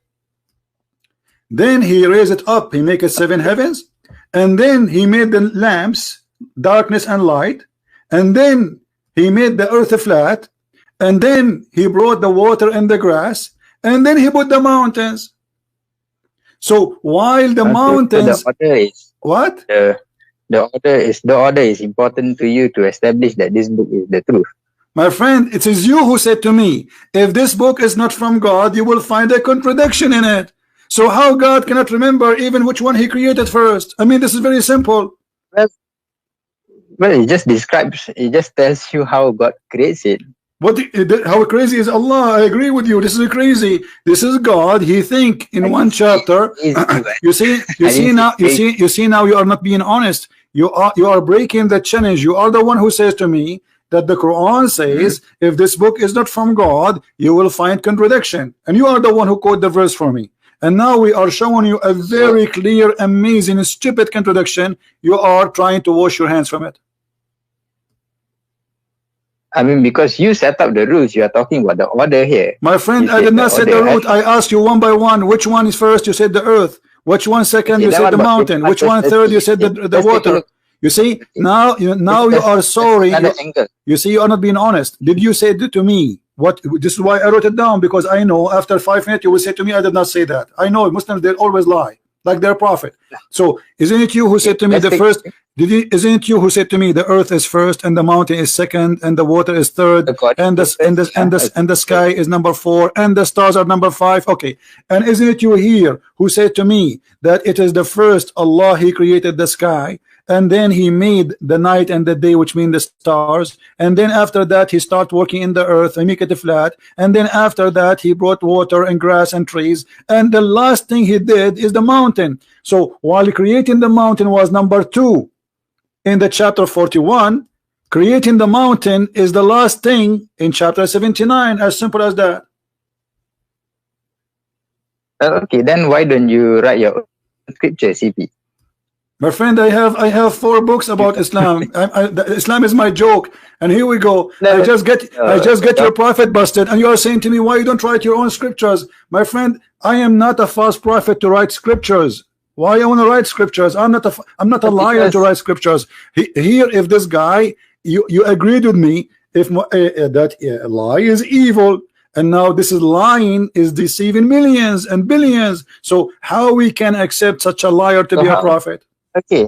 Speaker 2: Then He raised it up, He make it 7 heavens. And then He made the lamps, darkness and light. And then He made the earth flat. And then He brought the water and the grass. And then He put the mountains. So while the mountains,
Speaker 1: the order is
Speaker 2: what?
Speaker 1: The order is important to you to establish that this book is the truth.
Speaker 2: My friend, it is you who said to me, if this book is not from God, you will find a contradiction in it. So how God cannot remember even which one He created first? I mean, this is very simple.
Speaker 1: Well, it just describes, it just tells you how God creates it.
Speaker 2: How crazy is Allah? I agree with you. This is crazy. This is God. He think in one chapter. You see now you are not being honest. You are breaking the challenge. You are the one who says to me that the Quran says if this book is not from God, you will find contradiction. And you are the one who quote the verse for me. And now we are showing you a very clear, amazing, stupid contradiction. You are trying to wash your hands from it.
Speaker 1: I mean, because you set up the rules, you are talking about the order here.
Speaker 2: My friend, I did not set the route. I asked you one by one. Which one is first? You said the earth. Which one second? You said the mountain. Which one third? You said the water. You see, now you are sorry. You see, you are not being honest. Did you say it to me? What? This is why I wrote it down, because I know after 5 minutes you will say to me, I did not say that. I know Muslims, they always lie, like their prophet. So isn't it you who said to me the first? Isn't it you who said to me the earth is first and the mountain is second and the water is third and the sky is number 4 and the stars are number 5? Okay, and isn't it you here who said to me that it is the first Allah, He created the sky, and then He made the night and the day, which mean the stars, and then after that He started working in the earth and make it flat, and then after that He brought water and grass and trees, and the last thing He did is the mountain. So while creating the mountain was number 2 in the chapter 41, creating the mountain is the last thing in chapter 79. As simple as that.
Speaker 1: Okay, then why don't you write your own scripture, CP?
Speaker 2: My friend, I have 4 books about Islam. Islam is my joke, and here we go. I just get your prophet busted, and you are saying to me, why you don't write your own scriptures? My friend, I am not a false prophet to write scriptures. Why I want to write scriptures? I'm not a liar to write scriptures. Here, if this guy, you agreed with me, if that lie is evil, and now this is lying is deceiving millions and billions. So how we can accept such a liar to be a prophet?
Speaker 1: Okay,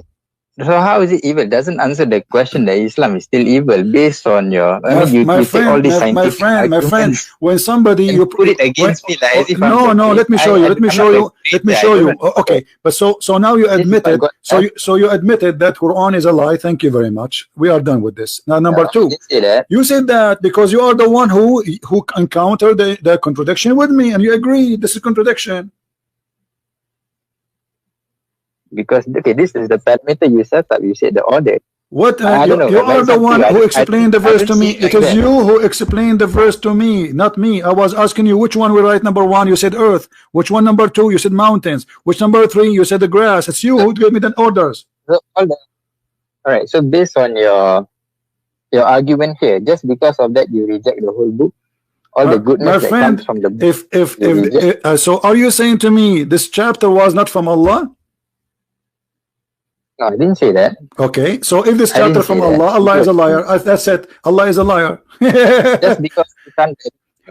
Speaker 1: so how is it evil? Doesn't answer the question that Islam is still evil based on your. My
Speaker 2: friend, when somebody
Speaker 1: you put it against me, like
Speaker 2: let me show you. Okay, but so now you admitted. So you admitted that Quran is a lie. Thank you very much. We are done with this. Now number 2, you said that because you are the one who encountered the contradiction with me, and you agree this is contradiction.
Speaker 1: Because okay, this is the parameter you set up. You said the order.
Speaker 2: What you are the one who explained the verse to me. It is you who explained the verse to me, not me. I was asking you which one we write number 1. You said earth. Which one number 2? You said mountains. Which number 3? You said the grass. It's you who gave me the orders.
Speaker 1: So, all right. So based on your argument here, just because of that, you reject the whole book. All the goodness that comes from the book.
Speaker 2: So are you saying to me this chapter was not from Allah?
Speaker 1: No, I didn't say that.
Speaker 2: Okay, so if this chapter from Allah, Allah is a liar. That's it. Allah is a liar.
Speaker 1: Just because you can't.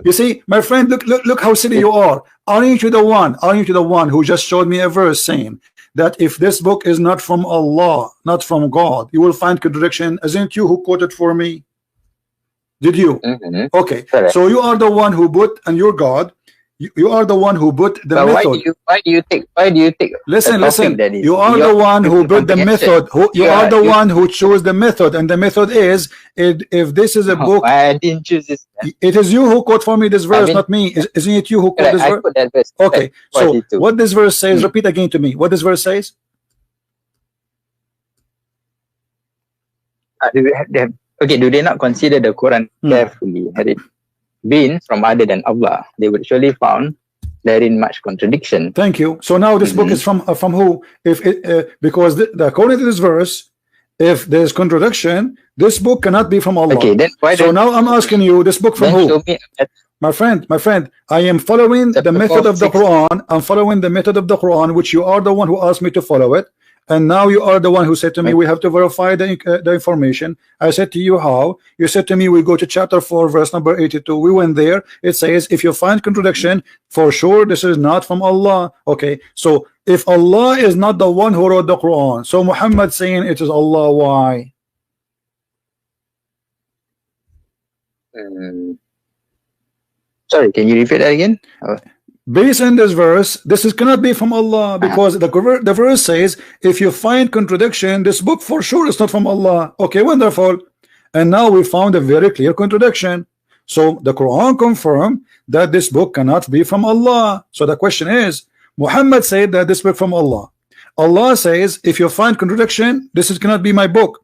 Speaker 2: You see, my friend, look how silly you are. Aren't you the one who just showed me a verse saying that if this book is not from Allah, not from God, you will find contradiction? Isn't you who quoted for me? Did you? Okay, correct. So you are the one who put, and you're God. You are the one who put the method.
Speaker 1: Why do you take?
Speaker 2: Listen. You are the one who put the method. You are the one who chose the method, and the method is if this is a book.
Speaker 1: I didn't choose this.
Speaker 2: It is you who quote for me this verse, not me. Isn't it you who quote this verse?
Speaker 1: That verse?
Speaker 2: Okay. So what this verse says? Repeat again to me. What this verse says?
Speaker 1: Okay. Do they not consider the Quran carefully? Had it been from other than Allah, they would surely found therein much contradiction.
Speaker 2: Thank you. So now this book is from who? If it, because according to this verse, if there's contradiction, this book cannot be from Allah.
Speaker 1: Okay, then why
Speaker 2: so now I'm asking you, this book from who? My friend, I am following the method of the Quran. I'm following the method of the Quran, which you are the one who asked me to follow it. And now you are the one who said to me, we have to verify the information. I said to you, how? You said to me, we go to chapter 4, verse number 82. We went there. It says, if you find contradiction, for sure this is not from Allah. Okay, so if Allah is not the one who wrote the Quran, so Muhammad saying it is Allah, why?
Speaker 1: Sorry, can you repeat that again?
Speaker 2: Based on this verse, this cannot be from Allah, because the verse says, if you find contradiction, this book for sure is not from Allah. Okay, wonderful. And now we found a very clear contradiction. So the Quran confirmed that this book cannot be from Allah. So the question is, Muhammad said that this book from Allah. Allah says, if you find contradiction, this cannot be my book.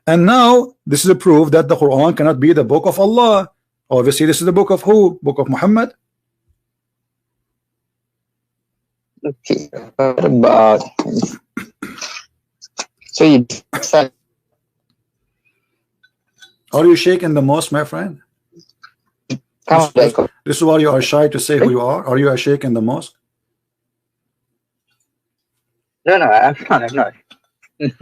Speaker 2: And now this is a proof that the Quran cannot be the book of Allah. Obviously, this is the book of who? Book of Muhammad.
Speaker 1: Okay, about so you
Speaker 2: are you shaking the most, my friend? This is why you are shy to say who you are. Are you a sheikh in the mosque?
Speaker 1: No, I'm not.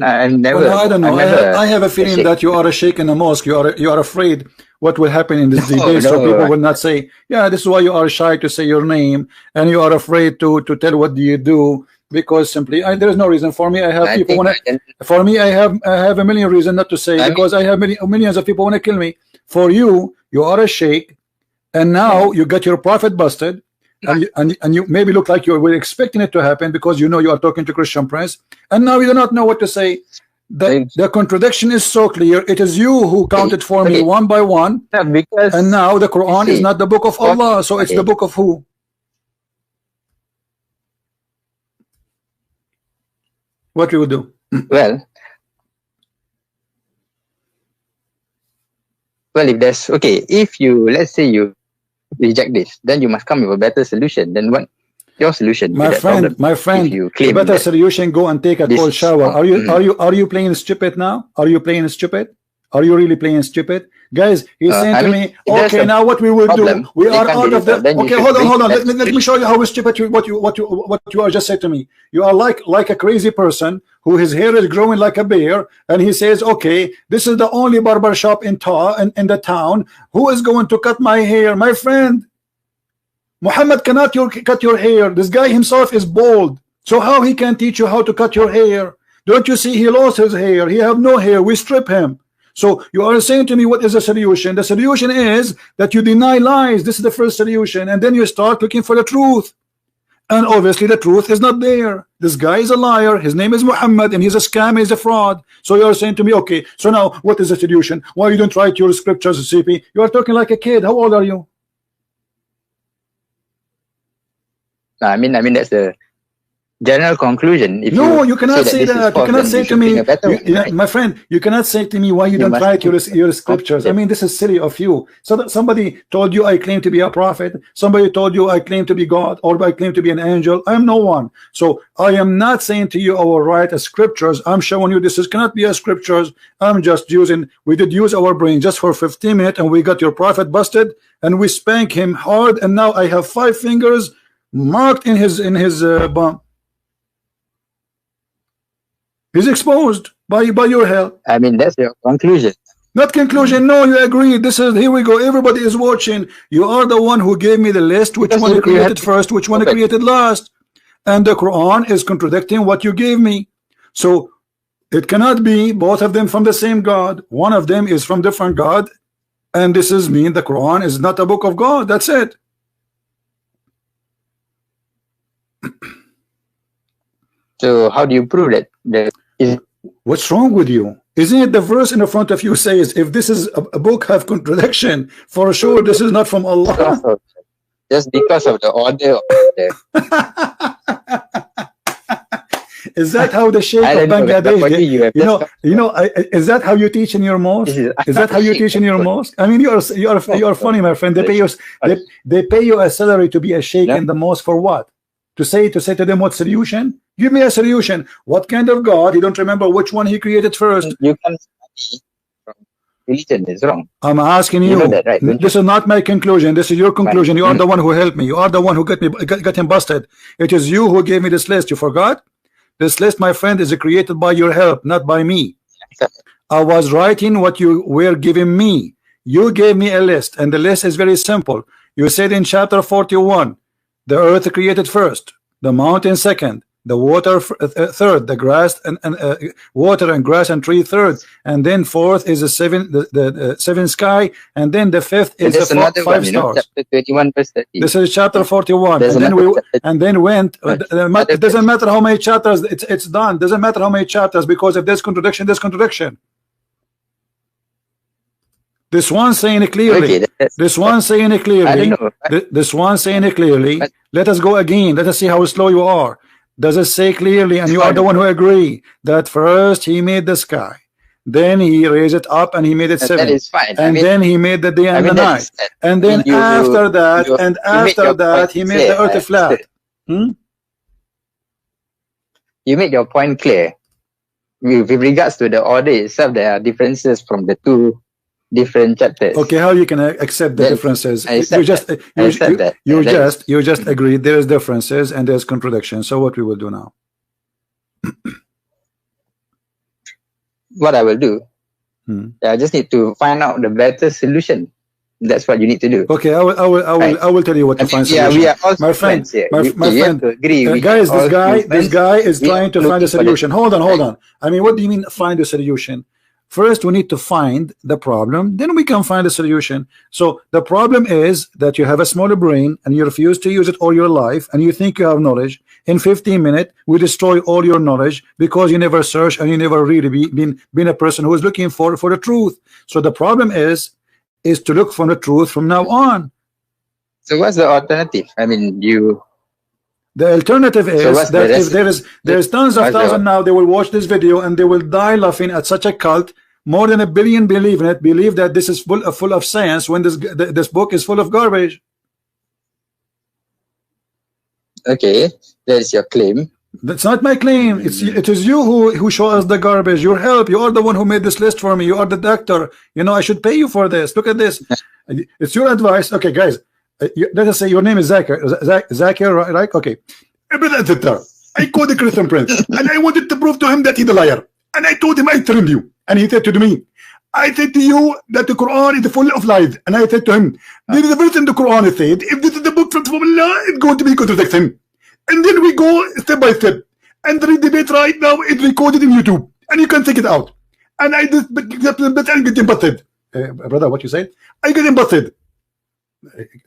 Speaker 1: I never.
Speaker 2: Well, I don't know. I have a feeling that you are a sheikh in the mosque. You are afraid what will happen in this debate, so people will not say, yeah, this is why you are shy to say your name, and you are afraid to tell what do you do, because simply there is no reason for me. I have people want to. For me, I have a million reasons not to say, because I have millions of people want to kill me. For you, you are a sheikh, and now you got your prophet busted, and you maybe look like you were expecting it to happen because you know you are talking to Christian Prince, and now you do not know what to say. The contradiction is so clear. It is you who counted for me one by one, and now the Quran is not the book of Allah, so it's the book of who? What we would do?
Speaker 1: Well, if there's if you, let's say you reject this, then you must come with a better solution. Then what? Your solution,
Speaker 2: my friend, you claim the better solution, go and take a cold shower. Are you playing stupid now? Are you playing stupid? Are you really playing stupid? Guys, he's saying to me, okay, now what we will do, we are out of the, okay, hold on, let me show you how stupid what you are just said to me. You are like a crazy person who his hair is growing like a bear, and he says, okay, this is the only barber shop in the town. Who is going to cut my hair? My friend, Muhammad cannot cut your hair. This guy himself is bald, so how he can teach you how to cut your hair? Don't you see he lost his hair? He have no hair. We strip him. So you are saying to me, what is the solution? The solution is that you deny lies. This is the first solution, and then you start looking for the truth, and obviously the truth is not there. This guy is a liar. His name is Muhammad, and he's a scam, he's a fraud. So you are saying to me, okay, so now what is the solution? Why you don't write your scriptures, CP? You are talking like a kid. How old are you?
Speaker 1: I mean that's the general conclusion. If
Speaker 2: no, you cannot say that. You cannot say to me, my friend, you cannot say to me why you don't write your scriptures. I mean, this is silly of you. So that somebody told you I claim to be a prophet, somebody told you I claim to be God, or I claim to be an angel. I am no one. So I am not saying to you I will write a scriptures. I'm showing you this cannot be a scriptures. I'm just using, we did use our brain just for 15 minutes, and we got your prophet busted, and we spank him hard, and now I have 5 fingers marked in his bum. He's exposed by your help.
Speaker 1: I mean, that's your conclusion.
Speaker 2: Not conclusion. No, you agree. This is, here we go. Everybody is watching. You are the one who gave me the list. Which one you created first? Which one you created last? And the Quran is contradicting what you gave me. So it cannot be both of them from the same God. One of them is from different God, and this is mean the Quran is not a book of God. That's it.
Speaker 1: So how do you prove that?
Speaker 2: What's wrong with you? Isn't it the verse in the front of you says, if this is a book have contradiction, for sure this is not from Allah.
Speaker 1: Just because of the order of
Speaker 2: Is that how the Sheikh of Bangladesh is that how you teach in your mosque? Is that how you teach in your mosque? I mean, you are funny, my friend. They pay you a salary to be a Sheikh in the mosque for what? To say to them what solution? Give me a solution. What kind of God? You don't remember which one he created first.
Speaker 1: You can study from religion is wrong.
Speaker 2: I'm asking you. That, right? This is not my conclusion. This is your conclusion. You are the one who helped me. You are the one who got him busted. It is you who gave me this list. You forgot? This list, my friend, is created by your help, not by me. I was writing what you were giving me. You gave me a list, and the list is very simple. You said in chapter 41, the earth created first, the mountain second, the water third, the grass and water and grass and tree third, and then fourth is the seventh sky, and then the fifth is the 5 stars.
Speaker 1: Chapter 21 verse 30.
Speaker 2: This is chapter 41, and then went. It doesn't matter how many chapters. It's done. Doesn't matter how many chapters, because if there's contradiction, there's contradiction. This one saying it clearly. This one saying it clearly. This one saying it clearly. Let us go again. Let us see how slow you are. Does it say clearly, and you are the one who agree, that first he made the sky, then he raised it up and he made it 7, and then he made the day and the night, and then after that he made the earth flat. You
Speaker 1: made your point clear. With regards to the order itself, there are differences from the 2 different chapters.
Speaker 2: Okay, how you can accept the differences? You just agreed there is differences and there's contradiction. So what we will do now?
Speaker 1: What I will do, I just need to find out the better solution. That's what you need to do.
Speaker 2: Okay, I will tell you what to find solution.
Speaker 1: We are all
Speaker 2: my friend,
Speaker 1: friends here.
Speaker 2: my friend. Guys, this guy is trying to find a solution. Hold on. I mean, what do you mean find a solution? First, we need to find the problem, then we can find a solution. So the problem is that you have a smaller brain and you refuse to use it all your life, and you think you have knowledge. In 15 minutes, we destroy all your knowledge because you never search and you never really been a person who is looking for the truth. So the problem is to look for the truth from now on.
Speaker 1: So what's the alternative? I mean,
Speaker 2: the alternative is that if there's tons of thousands now, they will watch this video and they will die laughing at such a cult. More than 1 billion believe in it, believe that this is full of science when this book is full of garbage.
Speaker 1: Okay, that's your claim.
Speaker 2: That's not my claim. It is you who show us the garbage. Your help. You are the one who made this list for me. You are the doctor. You know I should pay you for this. Look at this. It's your advice. Okay, guys. Let us say your name is Zakir, right? Okay. I called the Christian Prince and I wanted to prove to him that he's a liar. And I told him I trained you. And he said to me, I said to you that the Quran is full of lies. And I said to him, there is a verse in the Quran that said, if this is the book from Allah, it's going to be contradict him. And then we go step by step. And the debate right now is recorded in YouTube. And you can take it out. And I just get busted. Brother, what you say? I get busted.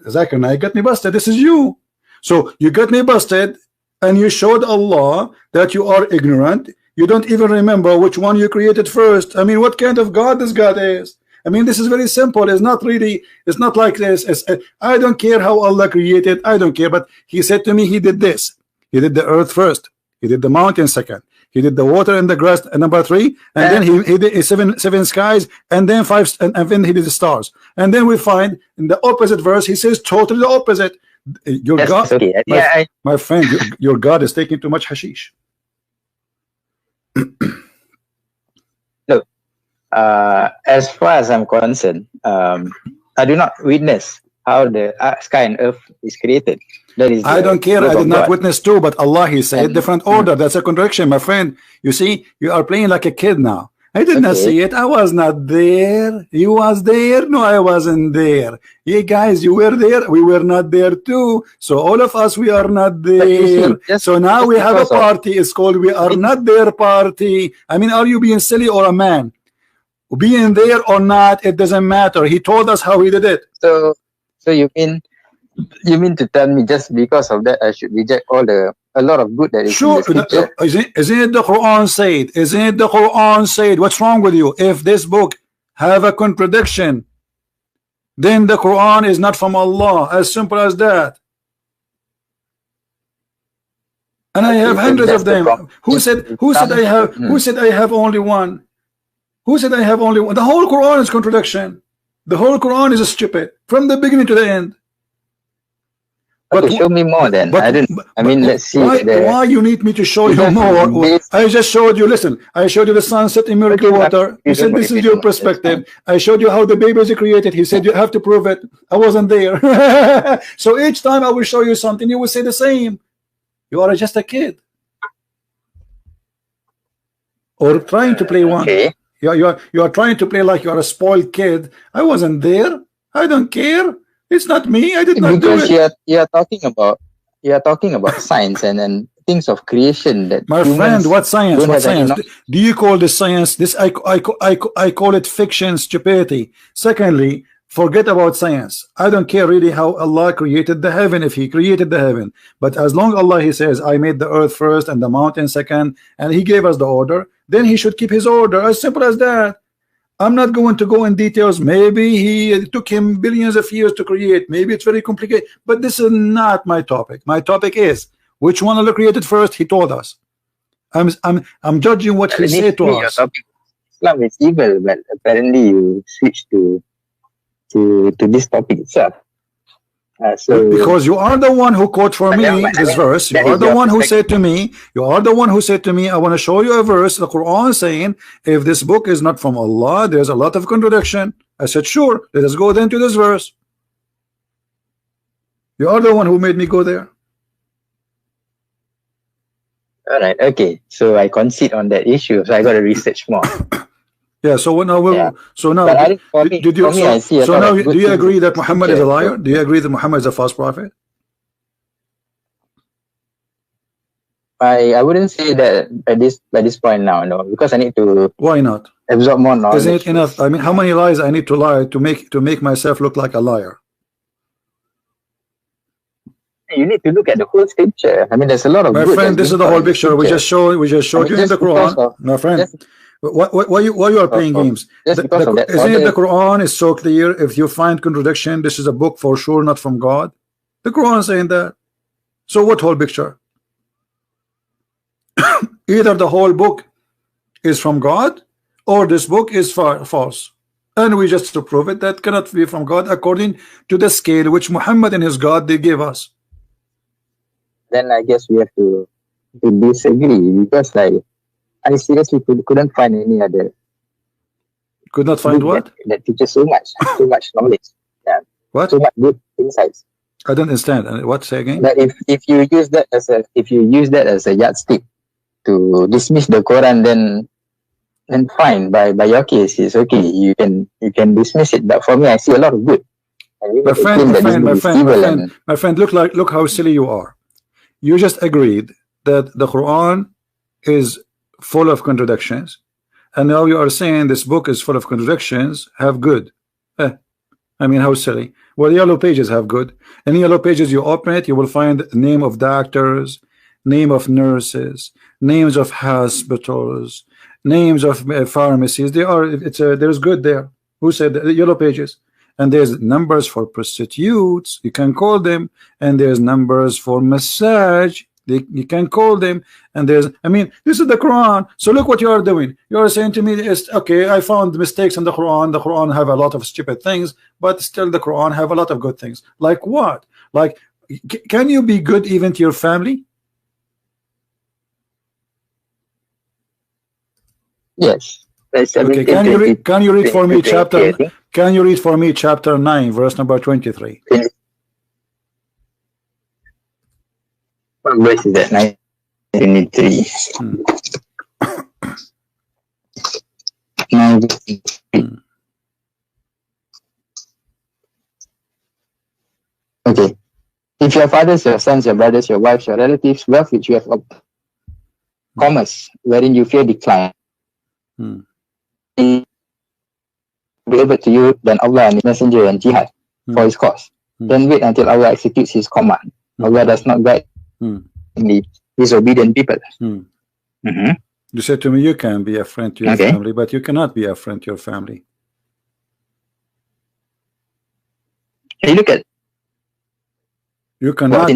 Speaker 2: Zakir, I got me busted. This is you. So you got me busted and you showed Allah that you are ignorant. You don't even remember which one you created first. I mean, what kind of God this God is? I mean, this is very simple. It's not like this. I don't care how Allah created. I don't care. But he said to me, he did this. He did the earth first. He did the mountain second. He did the water and the grass number 3, and then he did seven skies, and then 5, and then he did the stars. And then we find in the opposite verse he says totally the opposite. Your God, okay. My friend, your God is taking too much hashish.
Speaker 1: Look, as far as I'm concerned, I do not witness how the sky and earth is created.
Speaker 2: I don't care. I did not witness too, but Allah, he said different order. That's a contradiction, my friend. You see, you are playing like a kid now. I did not see it. I was not there. You was there? No, I wasn't there. Yeah, guys, you were there. We were not there too. So all of us, we are not there. So now we have a party. It's called We Are Not There Party. I mean, are you being silly or a man? Being there or not, it doesn't matter. He told us how he did it.
Speaker 1: So you mean to tell me just because of that I should reject a lot of good that is
Speaker 2: sure.
Speaker 1: in the scripture?
Speaker 2: Isn't it the Quran said? Isn't it the Quran said? What's wrong with you? If this book have a contradiction, then the Quran is not from Allah. As simple as that. And I have hundreds of them. Who said I have only one? Who said I have only one? The whole Quran is contradiction. The whole Quran is stupid from the beginning to the end.
Speaker 1: But show me more then. Let's see.
Speaker 2: Why you need me to show you more? I just showed you. Listen, I showed you the sunset in miracle water. You said this is your perspective. I showed you how the baby is created. He said you have to prove it. I wasn't there. So each time I will show you something, you will say the same. You are just a kid, or trying to play one.
Speaker 1: Okay.
Speaker 2: You are trying to play like you are a spoiled kid. I wasn't there. I don't care. It's not me. I did not do it.
Speaker 1: Because you are talking about science and things of creation that.
Speaker 2: My friend, what science? What science? Do you call this science? This I call it fiction, stupidity. Secondly, forget about science. I don't care really how Allah created the heaven, if He created the heaven. But as long Allah, He says, I made the earth first and the mountain second, and He gave us the order, then He should keep His order. As simple as that. I'm not going to go in details. Maybe he took him billions of years to create. Maybe it's very complicated. But this is not my topic. My topic is which one Allah created first. He told us. I'm judging what He said to us.
Speaker 1: Islam is evil, but apparently you switch to this topic itself.
Speaker 2: Because you are the one who quote for me this verse. You are the one who said to me, I want to show you a verse, the Quran, saying, if this book is not from Allah, there's a lot of contradiction. I said, sure, let us go then to this verse. You are the one who made me go there.
Speaker 1: All right, okay. So I concede on that issue. So I got to research more.
Speaker 2: Yeah. So now, so now, do you agree that Muhammad is a liar? Do you agree that Muhammad is a false prophet?
Speaker 1: I wouldn't say that by this point now, no, because I need to.
Speaker 2: Why not?
Speaker 1: Absorb more knowledge.
Speaker 2: Isn't it enough? I mean, how many lies I need to lie to make myself look like a liar?
Speaker 1: You need to look at the whole scripture. I mean, there's a lot of.
Speaker 2: My friend, this is the whole picture. We just showed you in the Quran. My friend, why you are playing games? Isn't it the Quran is so clear? If you find contradiction, this is a book for sure, not from God. The Quran is saying that. So what whole picture? Either the whole book is from God, or this book is false, and we just to prove it that cannot be from God according to the scale which Muhammad and his God they gave us.
Speaker 1: Then I guess we have to disagree, because like I seriously couldn't find any other.
Speaker 2: Could not find what?
Speaker 1: That teaches so much knowledge. Yeah.
Speaker 2: What?
Speaker 1: So much good insights.
Speaker 2: I don't understand. What, say again?
Speaker 1: That if you use that as a yardstick to dismiss the Quran, then fine. By your case, it's okay. You can dismiss it. But for me, I see a lot of good.
Speaker 2: My friend, look how silly you are. You just agreed that the Quran is full of contradictions, and now you are saying this book is full of contradictions. Have good. I mean, how silly. Well, yellow pages have good. In yellow pages, you open it, you will find name of doctors, name of nurses, names of hospitals, names of pharmacies. There's good there. Who said that? Yellow pages. And there's numbers for prostitutes, you can call them, and there's numbers for massage, you can call them, and I mean, this is the Quran. So look what you are doing. You are saying to me, okay, I found mistakes in the Quran. The Quran have a lot of stupid things, but still the Quran have a lot of good things. Like what? Like, can you be good even to your family?
Speaker 1: Yes.
Speaker 2: Okay, can you read for me chapter? Can you read for me chapter 9, verse number 23?
Speaker 1: What verse is that? 93. Okay. If your fathers, your sons, your brothers, your wives, your relatives, wealth which you have commerce, wherein you fear decline, delivered to you than Allah and His Messenger and jihad for His cause. Then wait until Allah executes His command. Allah does not guide the disobedient people.
Speaker 2: You said to me, you can be a friend to your family, but you cannot be a friend to your family.
Speaker 1: Hey, look at.
Speaker 2: You cannot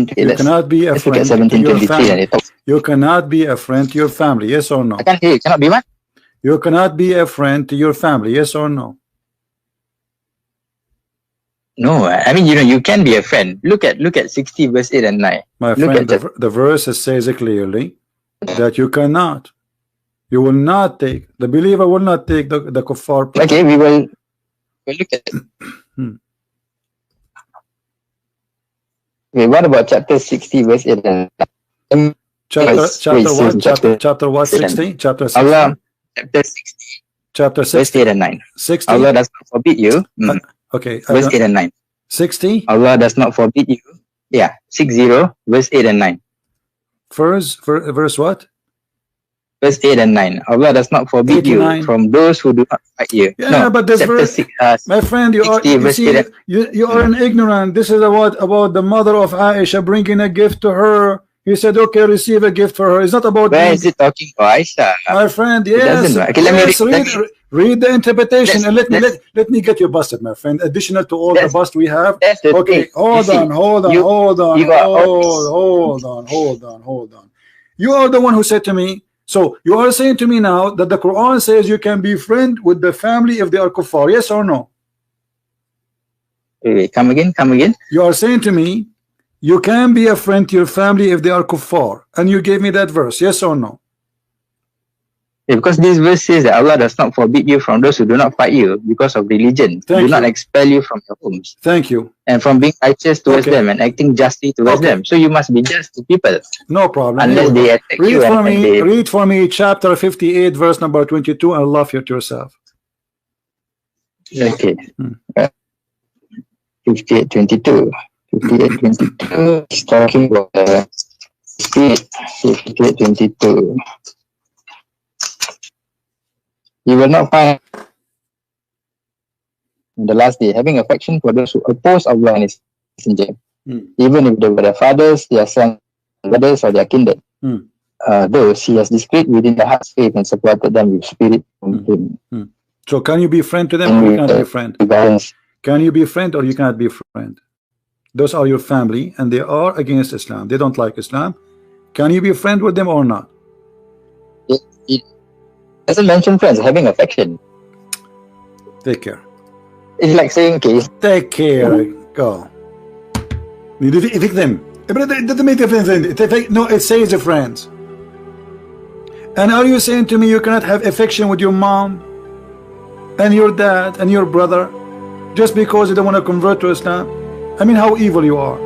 Speaker 2: be a friend to your family. You cannot be a friend to your family. Yes or no?
Speaker 1: I can't hear you. Cannot be what?
Speaker 2: You cannot be a friend to your family. Yes or no?
Speaker 1: No, I mean, you can be a friend. Look at 60 verse 8 and 9.
Speaker 2: My friend, the verse says it clearly that you cannot. You will not take, the believer will not take the kuffar.
Speaker 1: Okay, we'll look at it. Okay, what about chapter 60 verse 8 and 9?
Speaker 2: Chapter what? 60? Chapter 60?
Speaker 1: Allah, chapter 60. Chapter 60. Verse 8 and 9. 60? Allah does not forbid you.
Speaker 2: Okay.
Speaker 1: Verse 8 and 9.
Speaker 2: 60?
Speaker 1: Allah does not forbid you. Yeah. 60, verse 8 and 9.
Speaker 2: Verse what?
Speaker 1: Verse 8 and 9. Allah does not forbid 89. You from those who do not fight you.
Speaker 2: Yeah, no, but this verse, my friend, you are an ignorant. This is about the mother of Aisha bringing a gift to her. He said, okay, receive a gift for her. It's not about.
Speaker 1: Where is it talking about Aisha?
Speaker 2: My friend, yes. Okay, read the interpretation and let me get you busted, my friend. Additional to all the bust we have. Okay, hold on. You are the one who said to me. So you are saying to me now that the Quran says you can be friend with the family if they are kuffar. Yes or no?
Speaker 1: Wait, come again.
Speaker 2: You are saying to me you can be a friend to your family if they are kuffar, and you gave me that verse. Yes or no?
Speaker 1: Yeah, because this verse says that Allah does not forbid you from those who do not fight you because of religion. Do not expel you from your homes.
Speaker 2: Thank you.
Speaker 1: And from being righteous towards them and acting justly towards them. So you must be just to people.
Speaker 2: No problem.
Speaker 1: Unless they attack you.
Speaker 2: Read for me chapter 58, verse number 22, and love you to yourself.
Speaker 1: Okay. 58:22. 58:22 is talking about spirit. 58:22. You will not find in the last day having affection for those who oppose Allah and His Messenger, even if they were their fathers, their sons, brothers, or their kindred. Those He has discreet within the heart's faith and supported them with spirit from Him.
Speaker 2: So can you be friend to them or you cannot be friend? Can you be friend or you cannot be friend? Those are your family and they are against Islam. They don't like Islam. Can you be friend with them or not?
Speaker 1: It doesn't mention friends, having affection.
Speaker 2: Take care.
Speaker 1: It's like saying, okay,
Speaker 2: take care. Go. You evict them. But it doesn't make difference. No, it says a friends. And are you saying to me you cannot have affection with your mom and your dad and your brother just because you don't want to convert to Islam? I mean, how evil you are.